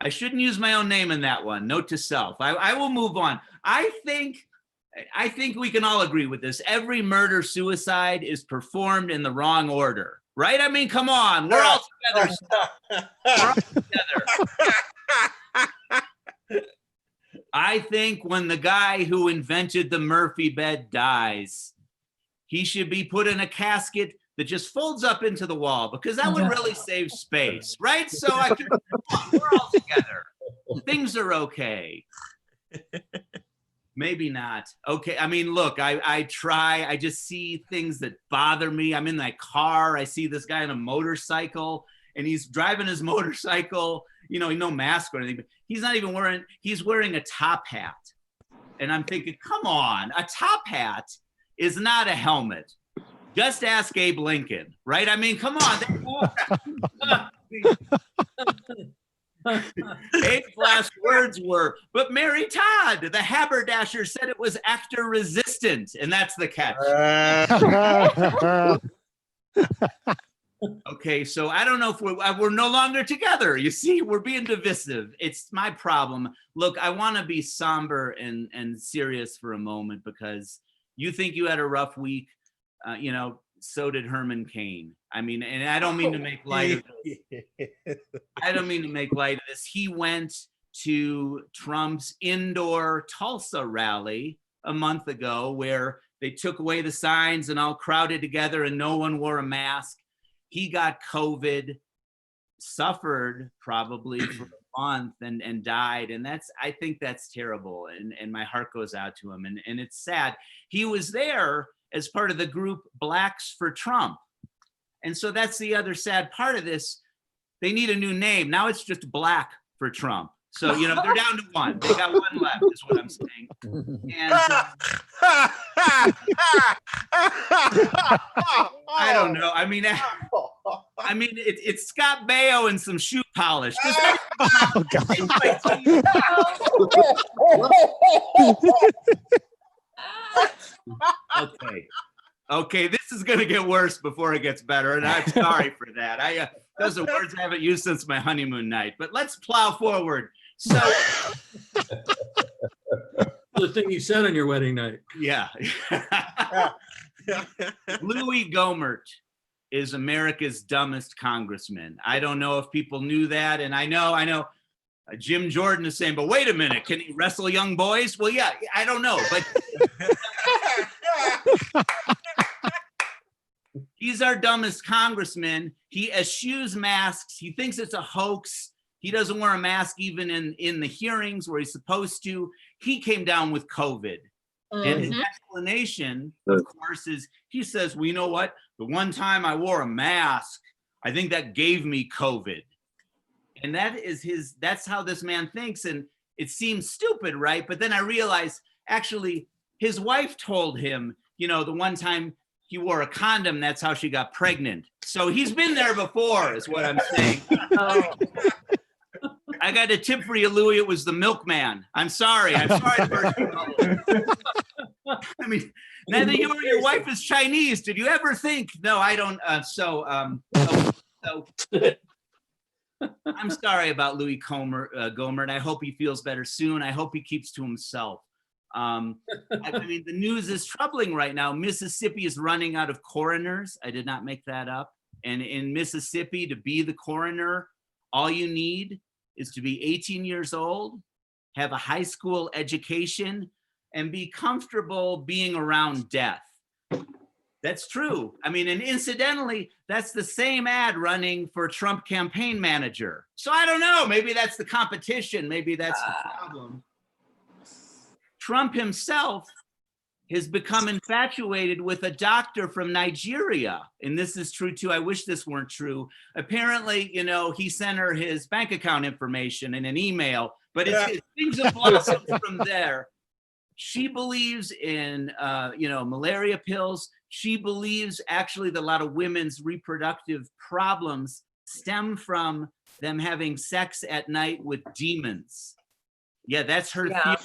I shouldn't use my own name in that one. Note to self. I will move on. I think we can all agree with this. Every murder suicide is performed in the wrong order, right? I mean, come on, we're all together. We're all together. I think when the guy who invented the Murphy bed dies, he should be put in a casket that just folds up into the wall, because that would really save space, right? So we're all together. Things are okay. Maybe not. Okay, I mean, look, I try. I just see things that bother me. I'm in that car. I see this guy on a motorcycle, and he's driving his motorcycle, you know, no mask or anything, but he's not even he's wearing a top hat. And I'm thinking, come on, a top hat is not a helmet. Just ask Abe Lincoln, right? I mean, come on. Abe's last words were, but Mary Todd, the haberdasher, said it was actor resistant. And that's the catch. Okay, so I don't know if we're no longer together. You see, we're being divisive. It's my problem. Look, I want to be somber and serious for a moment because you think you had a rough week. You know, so did Herman Cain. I mean, and I don't mean to make light of this. I don't mean to make light of this. He went to Trump's indoor Tulsa rally a month ago where they took away the signs and all crowded together and no one wore a mask. He got COVID, suffered probably for a month and died. And I think that's terrible. And my heart goes out to him. And it's sad. He was there as part of the group Blacks for Trump. And so that's the other sad part of this. They need a new name. Now it's just Black for Trump. So, you know, they're down to one. They got one left is what I'm saying. And I don't know. I mean, it's Scott Baio and some shoe polish. Oh, God. Okay, this is going to get worse before it gets better, and I'm sorry for that. Those are words I haven't used since my honeymoon night, but let's plow forward. So, The thing you said on your wedding night. yeah. Louis Gohmert is America's dumbest congressman. I don't know if people knew that, and I know Jim Jordan is saying, but wait a minute, can he wrestle young boys? Well, yeah, I don't know, but he's our dumbest congressman. He eschews masks. He thinks it's a hoax. He doesn't wear a mask even in the hearings where he's supposed to. He came down with COVID. And his explanation, of course, is he says, well, you know what? The one time I wore a mask, I think that gave me COVID. And that's how this man thinks. And it seems stupid, right? But then I realized, actually, his wife told him, you know, the one time he wore a condom, that's how she got pregnant. So he's been there before, is what I'm saying. I got a tip for you, Louis. It was the milkman. I'm sorry. I mean, neither you or your wife is Chinese. Did you ever think? No, I don't. So I'm sorry about Louis Gohmert. I hope he feels better soon. I hope he keeps to himself. I mean, the news is troubling right now. Mississippi is running out of coroners. I did not make that up. And in Mississippi, to be the coroner, all you need is to be 18 years old, have a high school education, and be comfortable being around death. That's true. I mean, and incidentally, that's the same ad running for Trump campaign manager. So I don't know, maybe that's the competition. Maybe that's the problem. Trump himself has become infatuated with a doctor from Nigeria. And this is true too. I wish this weren't true. Apparently, you know, he sent her his bank account information in an email, but things have blossomed from there. She believes in, you know, malaria pills. She believes actually that a lot of women's reproductive problems stem from them having sex at night with demons. Yeah, that's her theory.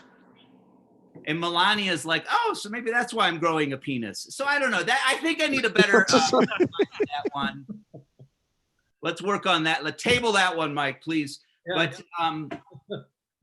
And Melania's like, oh, so maybe that's why I'm growing a penis. So I don't know. That I think I need a better that one. Let's work on that. Let's table that one, Mike, please. Yeah. But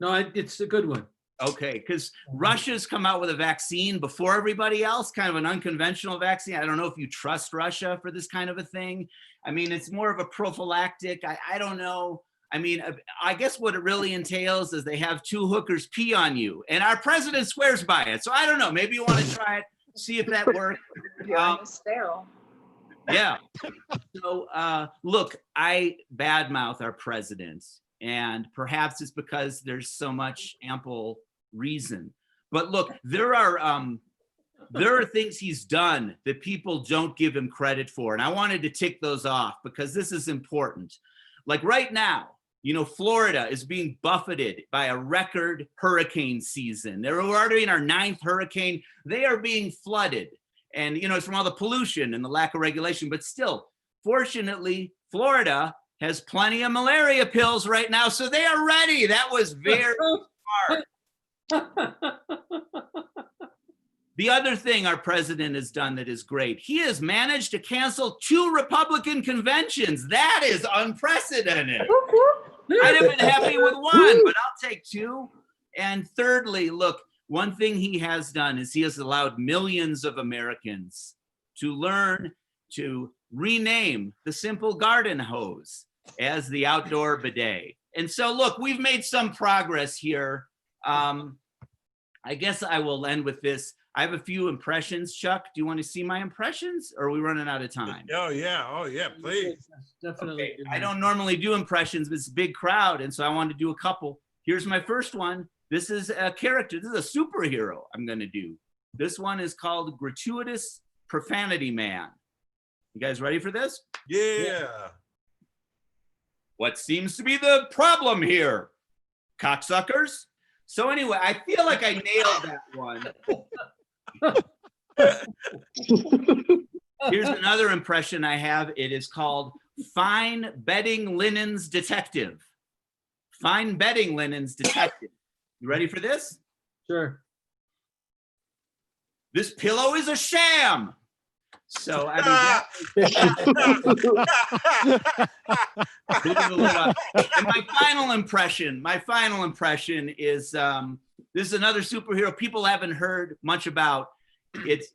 no, it's a good one. Okay, because Russia's come out with a vaccine before everybody else, kind of an unconventional vaccine. I don't know if you trust Russia for this kind of a thing. I mean, it's more of a prophylactic. I don't know. I mean, I guess what it really entails is they have two hookers pee on you, and our president swears by it. So I don't know. Maybe you want to try it, see if that works. Sterile. Yeah. So look, I badmouth our president, and perhaps it's because there's so much ample reason. But look, there are things he's done that people don't give him credit for, and I wanted to tick those off because this is important. Like right now, you know, Florida is being buffeted by a record hurricane season. We're already in our 9th hurricane. They are being flooded. And, you know, it's from all the pollution and the lack of regulation. But still, fortunately, Florida has plenty of malaria pills right now. So they are ready. That was very smart. The other thing our president has done that is great, he has managed to cancel 2 Republican conventions. That is unprecedented. I'd have been happy with 1, but I'll take 2. And thirdly, look, one thing he has done is he has allowed millions of Americans to learn to rename the simple garden hose as the outdoor bidet. And so, look, we've made some progress here. I guess I will end with this. I have a few impressions. Chuck, do you want to see my impressions, or are we running out of time? Oh yeah, please. Definitely. Okay, I don't normally do impressions, but it's a big crowd, and so I wanted to do a couple. Here's my first one. This is a character. This is a superhero I'm going to do. This one is called Gratuitous Profanity Man. You guys ready for this? Yeah. What seems to be the problem here? Cocksuckers? So anyway, I feel like I nailed that one. Here's another impression I have. It is called Fine Bedding Linens Detective. Fine Bedding Linens Detective. You ready for this? Sure. This pillow is a sham. So I mean, and my final impression is this is another superhero people haven't heard much about. It's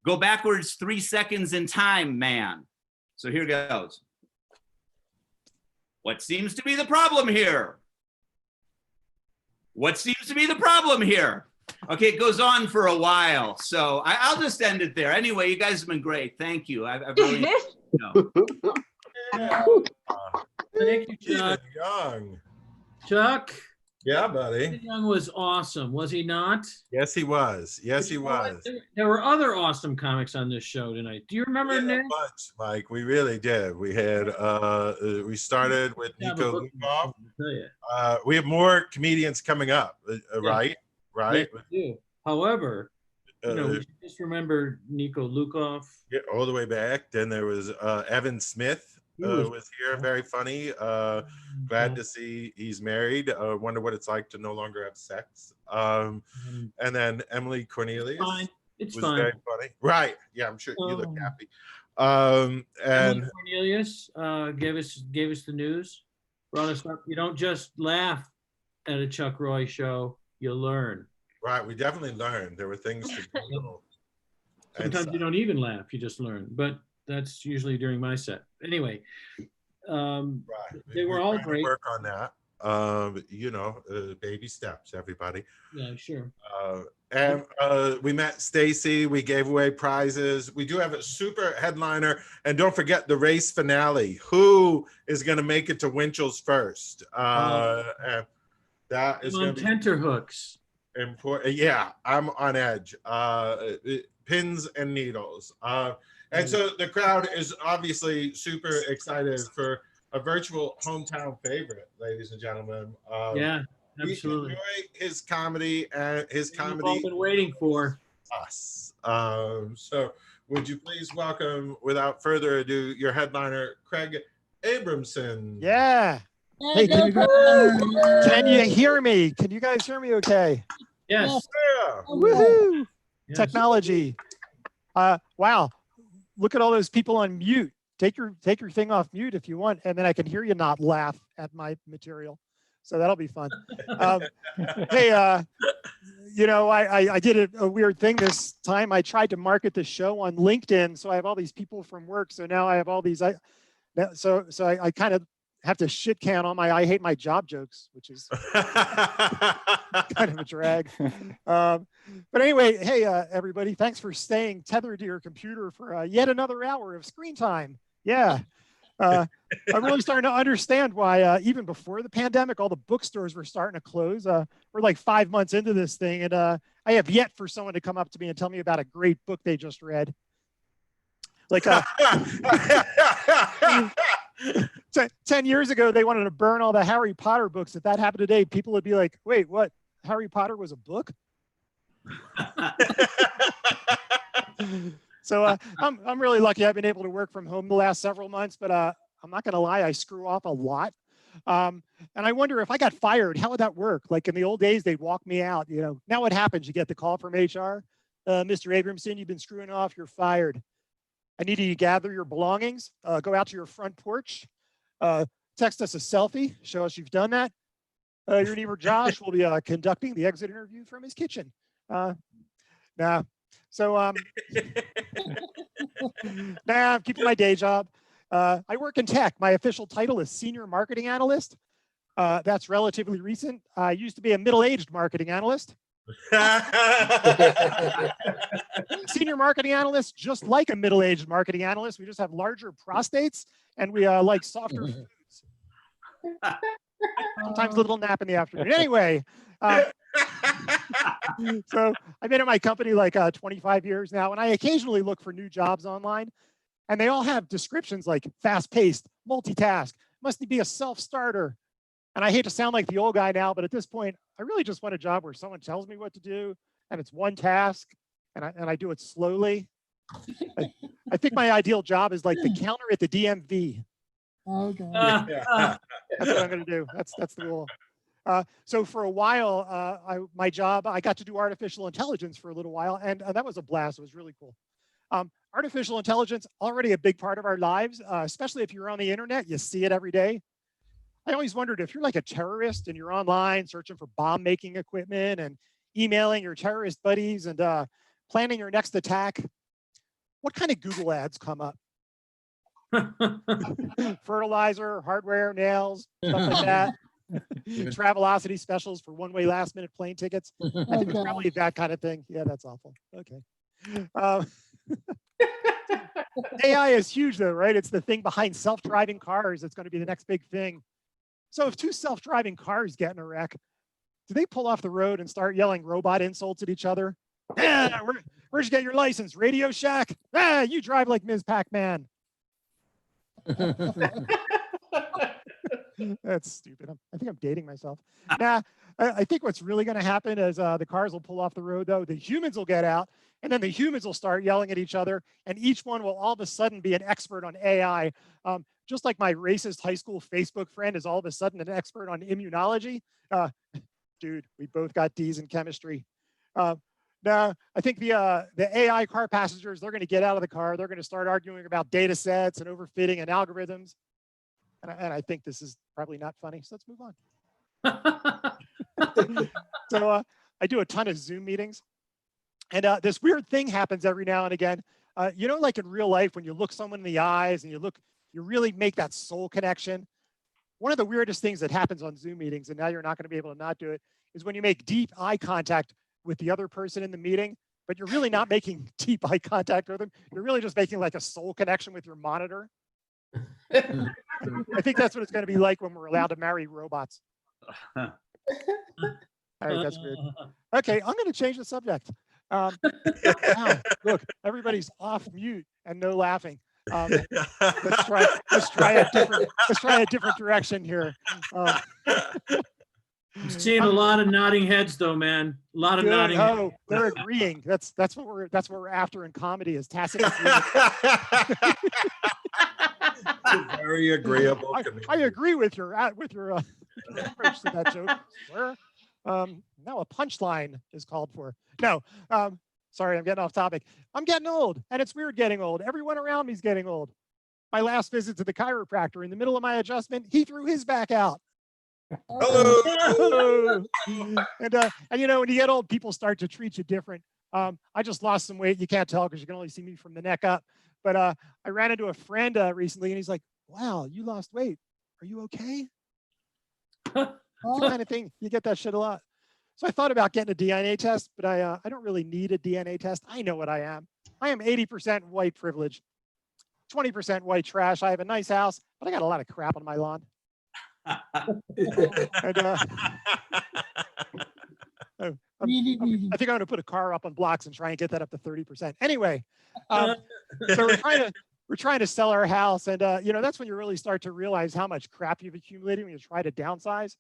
go backwards 3 seconds in time, man. So here goes. What seems to be the problem here? What seems to be the problem here? Okay, it goes on for a while, so I'll just end it there. Anyway, you guys have been great. Thank you. I've really Thank you, Chuck. Young. Chuck. Yeah, buddy. Stephen Young was awesome, was he not? Yes, he was. Yes, he was. There were other awesome comics on this show tonight. Do you remember, Nick? Much, Mike. We really did. We had we started with Nico Lukoff. We have more comedians coming up, right? Right. Yes, we do. However, we should just remember Nico Lukoff. Yeah, all the way back. Then there was Evan Smith. Was here, very funny. Glad to see he's married. Wonder what it's like to no longer have sex. And then Emily Cornelius. Fine. It's was fine. very funny. Right. Yeah, I'm sure you look happy. Emily And Cornelius gave us the news, brought us up. You don't just laugh at a Chuck Roy show, you learn. right, we definitely learned there were things to Google. Sometimes you don't even laugh, you just learn. But that's usually during my set. Anyway, they were all great. Work on that. Baby steps, everybody. Yeah, sure. And we met Stacy. We gave away prizes. We do have a super headliner, and don't forget the race finale. Who is going to make it to Winchell's first? And that is going to be tenterhooks. Important. Yeah, I'm on edge. Pins and needles. And so the crowd is obviously super excited for a virtual hometown favorite, ladies and gentlemen. Yeah, absolutely. We enjoy his comedy and his comedy. We've all been waiting for us. So would you please welcome, without further ado, your headliner, Craig Abramson. Yeah. Hey, can you hear me? Can you guys hear me okay? Yes. Yeah. Woohoo! Yes. Technology. Wow. Look at all those people on mute. Take your thing off mute if you want, and then I can hear you not laugh at my material. So that'll be fun. Hey, I did a weird thing this time. I tried to market the show on LinkedIn, so I have all these people from work. So now I have all these. So I kind of have to shit can all my I hate my job jokes, which is kind of a drag. But anyway, hey, everybody, thanks for staying tethered to your computer for yet another hour of screen time. Yeah. I'm really starting to understand why even before the pandemic, all the bookstores were starting to close. We're like 5 months into this thing, and I have yet for someone to come up to me and tell me about a great book they just read. Like 10 years ago, they wanted to burn all the Harry Potter books. If that happened today, people would be like, wait, what? Harry Potter was a book? So I'm really lucky. I've been able to work from home the last several months, but I'm not going to lie, I screw off a lot. And I wonder if I got fired, how would that work? Like in the old days, they'd walk me out. Now what happens? You get the call from HR. Mr. Abramson, you've been screwing off. You're fired. I need you to gather your belongings, go out to your front porch, text us a selfie, show us you've done that. Your neighbor Josh will be conducting the exit interview from his kitchen. Nah. So I'm keeping my day job. I work in tech. My official title is Senior Marketing Analyst. That's relatively recent. I used to be a middle-aged marketing analyst. Senior marketing analyst, just like a middle-aged marketing analyst. We just have larger prostates and we like softer foods. Sometimes a little nap in the afternoon. Anyway, so I've been at my company like 25 years now, and I occasionally look for new jobs online, and they all have descriptions like fast-paced, multitask, must be a self-starter. And I hate to sound like the old guy now, but at this point, I really just want a job where someone tells me what to do, and it's one task, and I do it slowly. I think my ideal job is like the counter at the DMV. Okay. That's what I'm going to do. That's the goal. So for a while, my job, I got to do artificial intelligence for a little while, and that was a blast. It was really cool. Artificial intelligence, already a big part of our lives, especially if you're on the internet, you see it every day. I always wondered if you're like a terrorist and you're online searching for bomb making equipment and emailing your terrorist buddies and planning your next attack, what kind of Google ads come up? Fertilizer, hardware, nails, stuff like that. Travelocity specials for one-way last-minute plane tickets. I think it's probably that kind of thing. Yeah, that's awful. Okay. AI is huge though, right? It's the thing behind self-driving cars. It's going to be the next big thing. So if two self-driving cars get in a wreck, do they pull off the road and start yelling robot insults at each other? Where'd you get your license? Radio Shack? You drive like Ms. Pac-Man. That's stupid. I think I'm dating myself. Nah, I think what's really going to happen is the cars will pull off the road, though. The humans will get out, and then the humans will start yelling at each other, and each one will all of a sudden be an expert on AI. Just like my racist high school Facebook friend is all of a sudden an expert on immunology. Dude, we both got D's in chemistry. Now, I think the AI car passengers, they're going to get out of the car. They're going to start arguing about data sets and overfitting and algorithms. And I think this is probably not funny, so let's move on. So I do a ton of Zoom meetings. And this weird thing happens every now and again. You know, like in real life, when you look someone in the eyes and you really make that soul connection. One of the weirdest things that happens on Zoom meetings, and now you're not going to be able to not do it, is when you make deep eye contact with the other person in the meeting, but you're really not making deep eye contact with them. You're really just making like a soul connection with your monitor. I think that's what it's going to be like when we're allowed to marry robots. All right, that's weird. Okay, I'm going to change the subject. Wow, look, everybody's off mute and no laughing. Let's try a different direction here. I'm seeing a lot of nodding heads, though, man. A lot of nodding. Oh, they're agreeing. That's what we're after in comedy is tacit agreement. It's a very agreeable. I agree with your approach to that joke. Where now a punchline is called for. No, sorry, I'm getting off topic. I'm getting old, and it's weird getting old. Everyone around me is getting old. My last visit to the chiropractor, in the middle of my adjustment, he threw his back out. Hello. And you know, when you get old, people start to treat you different. I just lost some weight. You can't tell because you can only see me from the neck up. But I ran into a friend recently, and he's like, "Wow, you lost weight. Are you okay?" That kind of thing. You get that shit a lot. So I thought about getting a DNA test, but I don't really need a DNA test. I know what I am. I am 80% white privilege, 20% white trash. I have a nice house, but I got a lot of crap on my lawn. And, I think I'm going to put a car up on blocks and try and get that up to 30%. Anyway, so we're trying to sell our house, and you know, that's when you really start to realize how much crap you've accumulated when you try to downsize.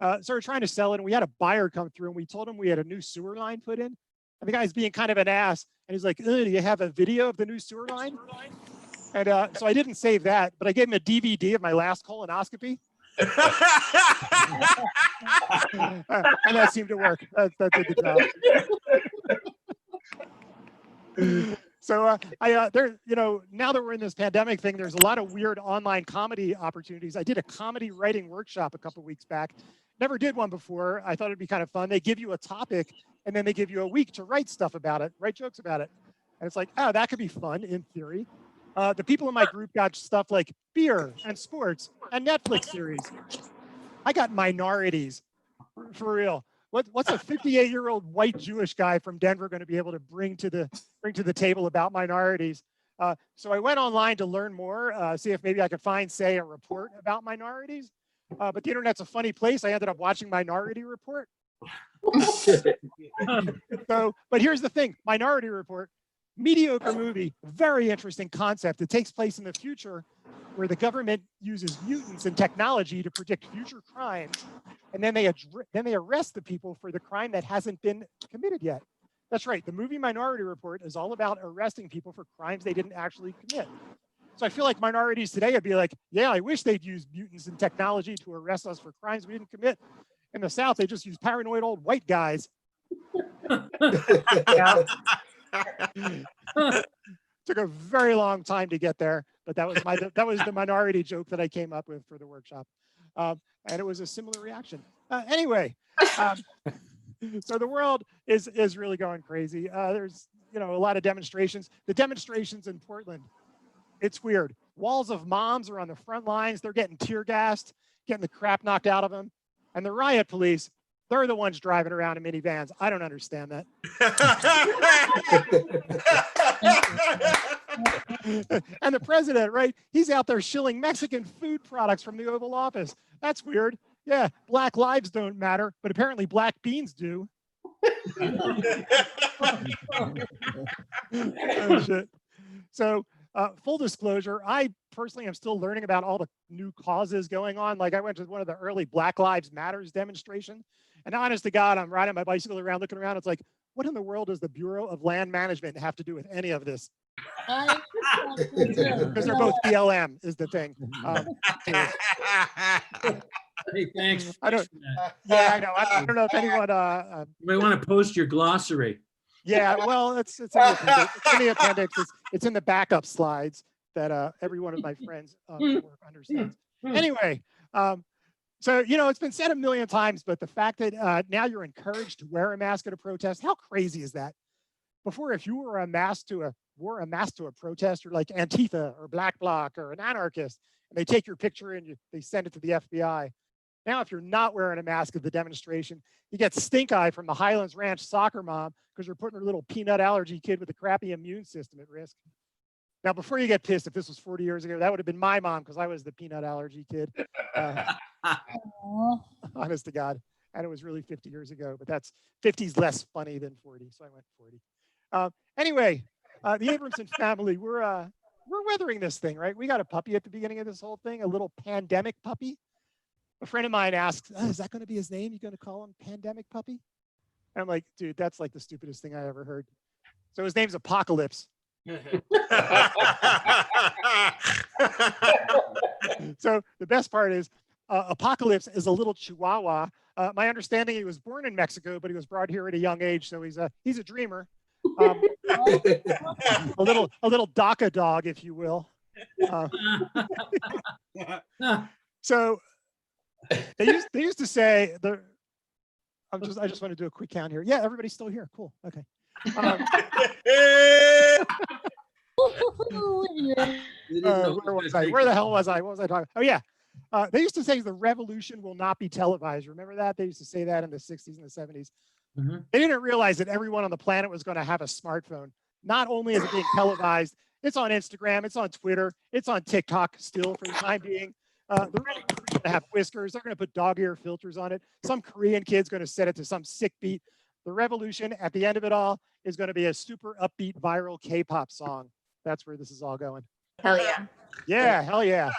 So we're trying to sell it, and we had a buyer come through, and we told him we had a new sewer line put in. And the guy's being kind of an ass, and he's like, "Do you have a video of the new sewer line?" And so I didn't save that, but I gave him a DVD of my last colonoscopy. And that seemed to work. That did the job. So there, now that we're in this pandemic thing, there's a lot of weird online comedy opportunities. I did a comedy writing workshop a couple weeks back. Never did one before. I thought it'd be kind of fun. They give you a topic and then they give you a week to write stuff about it, write jokes about it. And it's like, oh, that could be fun in theory. The people in my group got stuff like beer and sports and Netflix series. I got minorities, for real. What's a 58-year-old white Jewish guy from Denver going to be able to bring to the table about minorities? So I went online to learn more, see if maybe I could find, say, a report about minorities. But the internet's a funny place. I ended up watching Minority Report. But here's the thing, Minority Report, mediocre movie, very interesting concept. It takes place in the future where the government uses mutants and technology to predict future crimes. And then they arrest the people for the crime that hasn't been committed yet. That's right. The movie Minority Report is all about arresting people for crimes they didn't actually commit. So I feel like minorities today would be like, yeah, I wish they'd use mutants and technology to arrest us for crimes we didn't commit. In the South, they just use paranoid old white guys. Took a very long time to get there, but that was the minority joke that I came up with for the workshop. And it was a similar reaction. Anyway, so the world is really going crazy. There's a lot of demonstrations. The demonstrations in Portland, it's weird. Walls of moms are on the front lines. They're getting tear gassed, getting the crap knocked out of them. And the riot police, they're the ones driving around in minivans. I don't understand that. And the president, right? He's out there shilling Mexican food products from the Oval Office. That's weird. Yeah, black lives don't matter, but apparently black beans do. Oh, shit. So full disclosure, I personally am still learning about all the new causes going on. Like I went to one of the early Black Lives Matters demonstration. And honest to God, I'm riding my bicycle around, looking around. It's like, what in the world does the Bureau of Land Management have to do with any of this? Because they're both BLM is the thing. Hey, thanks. I don't. Yeah, I know. I don't know if anyone. You may want to post your glossary. Yeah, well, it's in the appendix. It's in the appendix. It's in the backup slides that every one of my friends at work understands. Anyway, so it's been said a million times, but the fact that now you're encouraged to wear a mask at a protest, how crazy is that? Before, if you wore a mask to a protest, you're like Antifa or Black Bloc or an anarchist, and they take your picture and they send it to the FBI. Now, if you're not wearing a mask at the demonstration, you get stink eye from the Highlands Ranch soccer mom because you're putting her little peanut allergy kid with a crappy immune system at risk. Now, before you get pissed, if this was 40 years ago, that would have been my mom because I was the peanut allergy kid. Honest to God. And it was really 50 years ago, but 50's less funny than 40, so I went 40. Anyway, the Abramson family, we're weathering this thing, right? We got a puppy at the beginning of this whole thing, a little pandemic puppy. A friend of mine asked, is that going to be his name? You going to call him Pandemic Puppy? And I'm like, dude, that's like the stupidest thing I ever heard. So his name's ApocaLips. So the best part is ApocaLips is a little Chihuahua. My understanding, he was born in Mexico, but he was brought here at a young age. So he's a dreamer. A little DACA dog, if you will. So they used to say I just want to do a quick count here. Yeah, everybody's still here. Cool. Okay. Where was I? Where the hell was I? What was I talking? Oh yeah. They used to say the revolution will not be televised. Remember that? They used to say that in the 60s and the 70s. Mm-hmm. They didn't realize that everyone on the planet was going to have a smartphone. Not only is it being televised, it's on Instagram, it's on Twitter, it's on TikTok still for the time being. They're going to have whiskers. They're going to put dog ear filters on it. Some Korean kid's going to set it to some sick beat. The revolution at the end of it all is going to be a super upbeat viral K-pop song. That's where this is all going. Hell yeah. Yeah, hell yeah.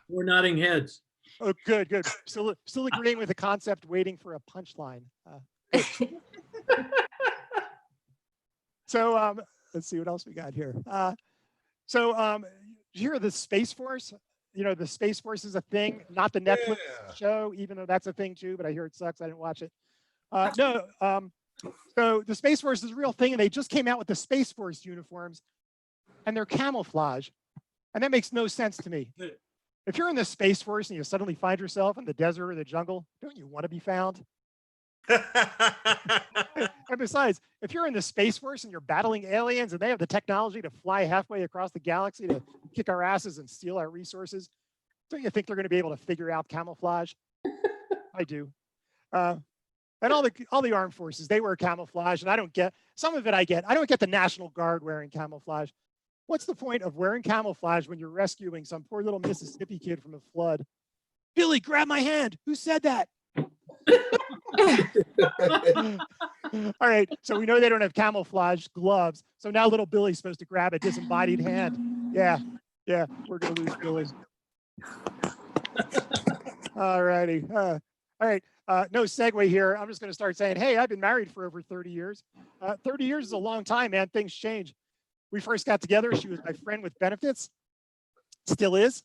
We're nodding heads. Oh, good. Still agreeing with the concept, waiting for a punchline. So let's see what else we got here. You hear the Space Force? The Space Force is a thing, not the Netflix show, even though that's a thing too, but I hear it sucks. I didn't watch it. So the Space Force is a real thing, and they just came out with the Space Force uniforms, and they're camouflage, and that makes no sense to me. If you're in the Space Force and you suddenly find yourself in the desert or the jungle, don't you want to be found? And besides, if you're in the Space Force and you're battling aliens and they have the technology to fly halfway across the galaxy to kick our asses and steal our resources, don't you think they're going to be able to figure out camouflage? I do. And all the armed forces, they wear camouflage, and I don't get some of it. I don't get the National Guard wearing camouflage. What's the point of wearing camouflage when you're rescuing some poor little Mississippi kid from a flood? Billy, grab my hand. Who said that? All right, so we know they don't have camouflage gloves. So now little Billy's supposed to grab a disembodied hand. Yeah, we're gonna lose Billy. All righty. All right, no segue here. I'm just gonna start saying, hey, I've been married for over 30 years. 30 years is a long time, man. Things change. We first got together. She was my friend with benefits. Still is.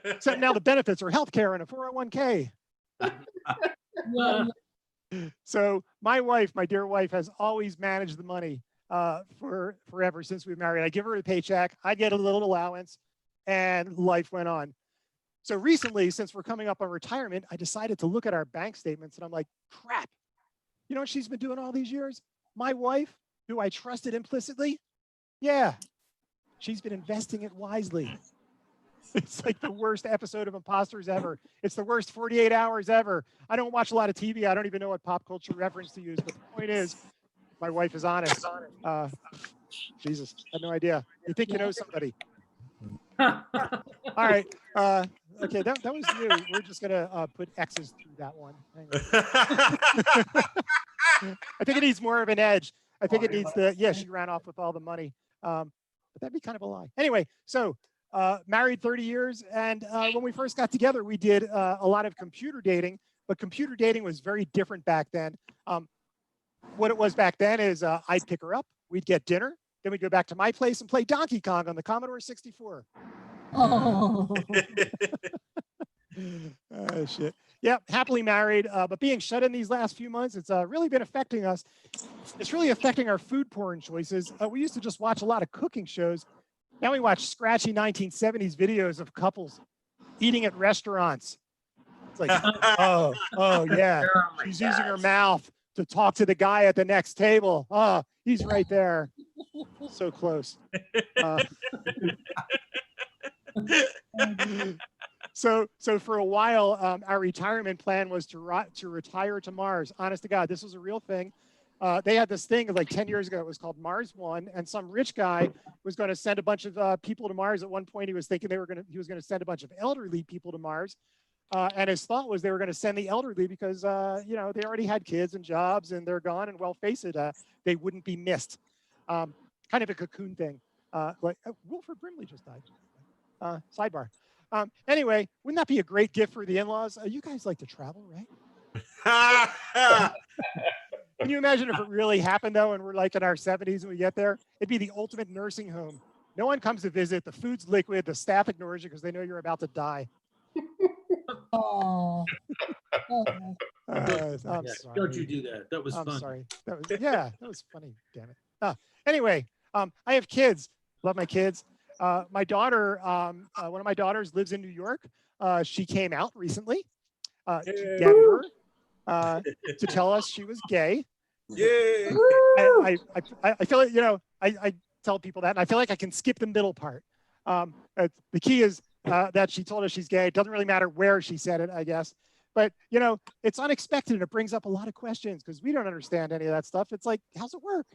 Except now the benefits are healthcare and a 401k. So my wife, my dear wife, has always managed the money for forever since we married. I give her a paycheck, I get a little allowance, and life went on. So recently, since we're coming up on retirement, I decided to look at our bank statements, and I'm like, crap. You know what she's been doing all these years? My wife, who I trusted implicitly, yeah, she's been investing it wisely. It's like the worst episode of Imposters ever. It's the worst 48 hours ever. I don't watch a lot of TV. I don't even know what pop culture reference to use. But the point is, my wife is honest. Jesus, I had no idea. You think you know somebody. All right. Okay, that was new. We're just going to put X's through that one. I think it needs more of an edge. I think it needs the, yeah, she ran off with all the money. But that'd be kind of a lie. Anyway, so married 30 years. And when we first got together, we did a lot of computer dating, but computer dating was very different back then. What it was back then is I'd pick her up, we'd get dinner, then we'd go back to my place and play Donkey Kong on the Commodore 64. Oh, shit. Yeah, happily married, but being shut in these last few months, it's really been affecting us. It's really affecting our food porn choices. We used to just watch a lot of cooking shows. Now we watch scratchy 1970s videos of couples eating at restaurants. It's like, oh yeah, she's using her mouth to talk to the guy at the next table. Oh, he's right there. So close. So for a while, our retirement plan was to retire to Mars. Honest to God, this was a real thing. They had this thing like 10 years ago. It was called Mars One, and some rich guy was going to send a bunch of people to Mars. At one point, he was thinking he was going to send a bunch of elderly people to Mars, and his thought was they were going to send the elderly because you know, they already had kids and jobs and they're gone. And well, face it, they wouldn't be missed. Kind of a cocoon thing. Like Wilford Brimley just died. Sidebar. Anyway, wouldn't that be a great gift for the in-laws? You guys like to travel, right? Can you imagine if it really happened, though, and we're like in our 70s and we get there? It'd be the ultimate nursing home. No one comes to visit. The food's liquid. The staff ignores you because they know you're about to die. Oh. I'm sorry. Don't you do that. That was fun. I'm sorry. That was funny. Damn it. Anyway, I have kids. Love my kids. My daughter, one of my daughters lives in New York. She came out recently to Denver to tell us she was gay. Yeah. I feel like, you know, I tell people that, and I feel like I can skip the middle part. The key is that she told us she's gay. It doesn't really matter where she said it, I guess. But, you know, it's unexpected and it brings up a lot of questions because we don't understand any of that stuff. It's like, how's it work?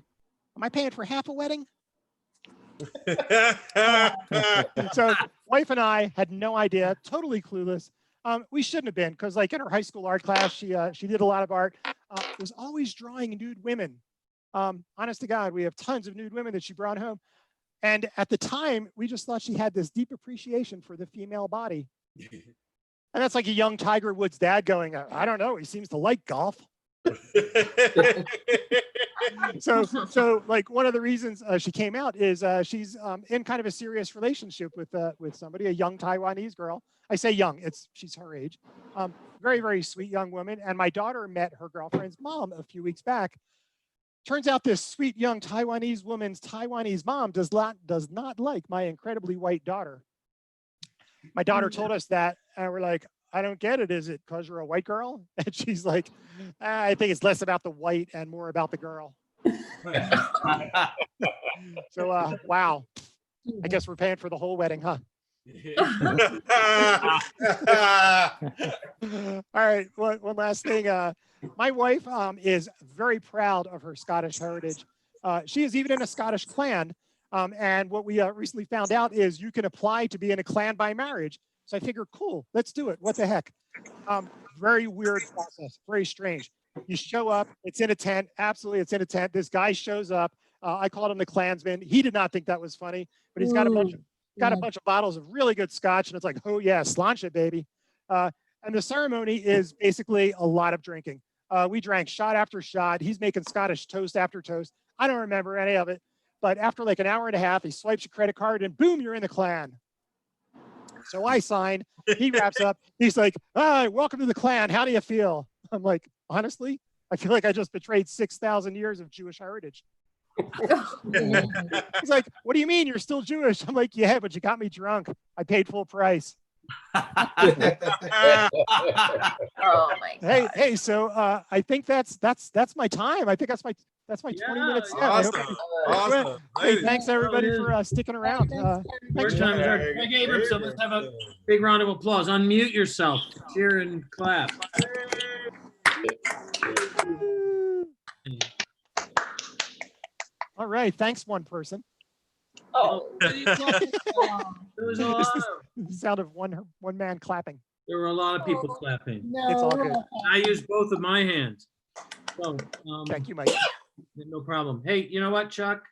Am I paying for half a wedding? So wife and I had no idea, totally clueless. We shouldn't have been, because like in her high school art class, she did a lot of art. Was always drawing nude women. Honest to God, we have tons of nude women that she brought home. And at the time, we just thought she had this deep appreciation for the female body. And that's like a young Tiger Woods dad going, I don't know, he seems to like golf. So like one of the reasons she came out is she's in kind of a serious relationship with somebody, a young Taiwanese girl. I say young, she's her age. Very, very sweet young woman. And my daughter met her girlfriend's mom a few weeks back. turns out this sweet young Taiwanese woman's Taiwanese mom does not like my incredibly white daughter. My daughter told us that, and we're like, I don't get it. Is it because you're a white girl? And she's like, I think it's less about the white and more about the girl. So, wow. I guess we're paying for the whole wedding, huh? All right, one last thing. My wife is very proud of her Scottish heritage. She is even in a Scottish clan. And what we recently found out is you can apply to be in a clan by marriage. So I figured, cool, let's do it. What the heck? Very weird process, very strange. You show up, it's in a tent. Absolutely, it's in a tent. This guy shows up. I called him the Klansman. He did not think that was funny, but he's got a bunch of bottles of really good scotch, and it's like, oh yeah, sláinte it, baby. And the ceremony is basically a lot of drinking. We drank shot after shot. He's making Scottish toast after toast. I don't remember any of it, but after like an hour and a half, he swipes your credit card, and boom, you're in the clan. So I sign. He wraps up. He's like, "Hi, welcome to the clan. How do you feel?" I'm like, honestly, I feel like I just betrayed 6,000 years of Jewish heritage. He's like, "What do you mean you're still Jewish?" I'm like, "Yeah, but you got me drunk. I paid full price." Oh my God. Hey, so I think that's my time. I think that's my 20 minutes. Awesome. Hey, thanks everybody for sticking around. Your Thanks, time is Jack. up. Hey, Gabriel, so let's have a big round of applause. Unmute yourself. Cheer and clap. All right, thanks one person. Oh, There was a lot of, The sound of one man clapping. there were a lot of people clapping. It's all good. I used both of my hands. So, Thank you, Mike. no problem. Hey, you know what, Chuck?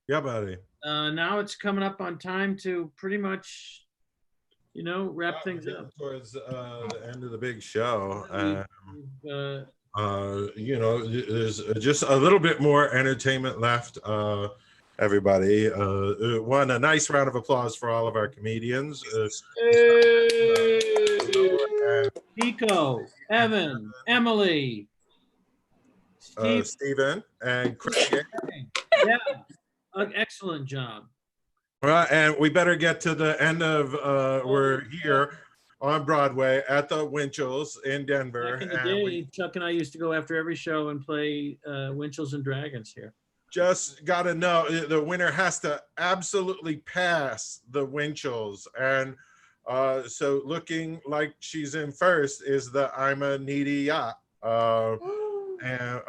Yeah, buddy. Now it's coming up on time to pretty much, wrap things Getting up. towards the end of the big show. There's just a little bit more entertainment left. Everybody, a nice round of applause for all of our comedians. Nico, Evan, Emily, Steve. Stephen and Craig. Yeah, an excellent job. Right, and we better get to the end of we're here on Broadway at the Winchell's in Denver. Back in the day, Chuck and I used to go after every show and play Winchell's and Dragons here. Just got to know the winner has to absolutely pass the Winchell's. And so looking like she's in first is the I'm a Needy Yacht. And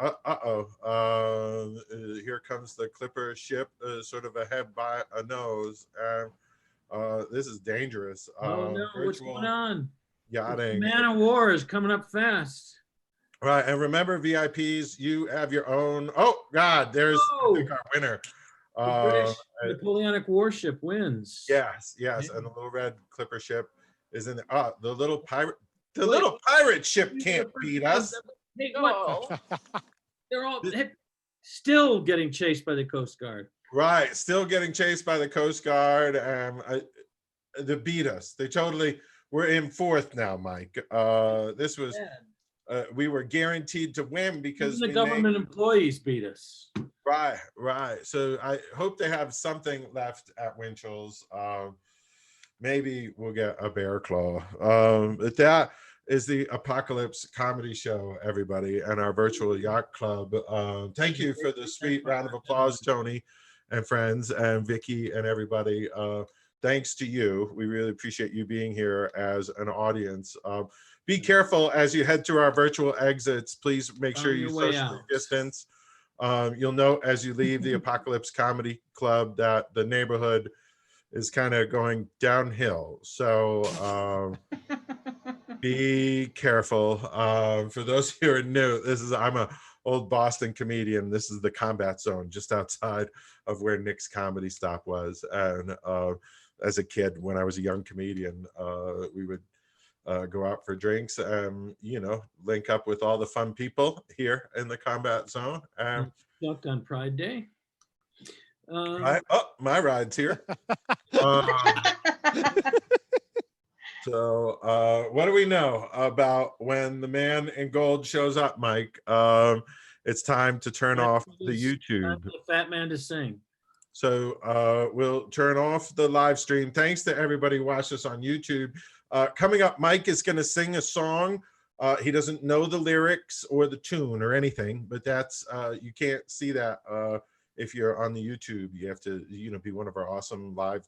here comes the Clipper ship, sort of a head by a nose. And this is dangerous. Oh no, what's going on? Yachting. Man of War is coming up fast. Right, and remember, VIPs, you have your own. Oh God, there's I think our winner. The British Napoleonic warship wins. Yes, and the little red Clipper ship is in the little pirate. The little pirate ship can't beat us. Hey, what? They're all still getting chased by the Coast Guard. Right, still getting chased by the Coast Guard. They beat us. They totally. We're in fourth now, Mike. This was. We were guaranteed to win because even the government employees beat us. Right. So I hope they have something left at Winchell's. Maybe we'll get a bear claw. But that is the ApocaLips comedy show, everybody, and our virtual yacht club. Thank you for the sweet round of applause, Tony and friends and Vicki and everybody. Thanks to you. We really appreciate you being here as an audience. Be careful as you head to our virtual exits. Please make sure you socially distance. You'll note as you leave the ApocaLips Comedy Club that the neighborhood is kind of going downhill. So be careful. For those who are new, I'm an old Boston comedian. This is the combat zone just outside of where Nick's Comedy Stop was. And as a kid, when I was a young comedian, we would go out for drinks and link up with all the fun people here in the combat zone. Stuck on Pride Day. My ride's here. So what do we know about when the man in gold shows up, Mike? it's time to turn off the YouTube. Time for the fat man to sing. So we'll turn off the live stream. Thanks to everybody who watched us on YouTube. Coming up, Mike is going to sing a song. He doesn't know the lyrics or the tune or anything, but that's you can't see that if you're on the YouTube. You have to, be one of our awesome live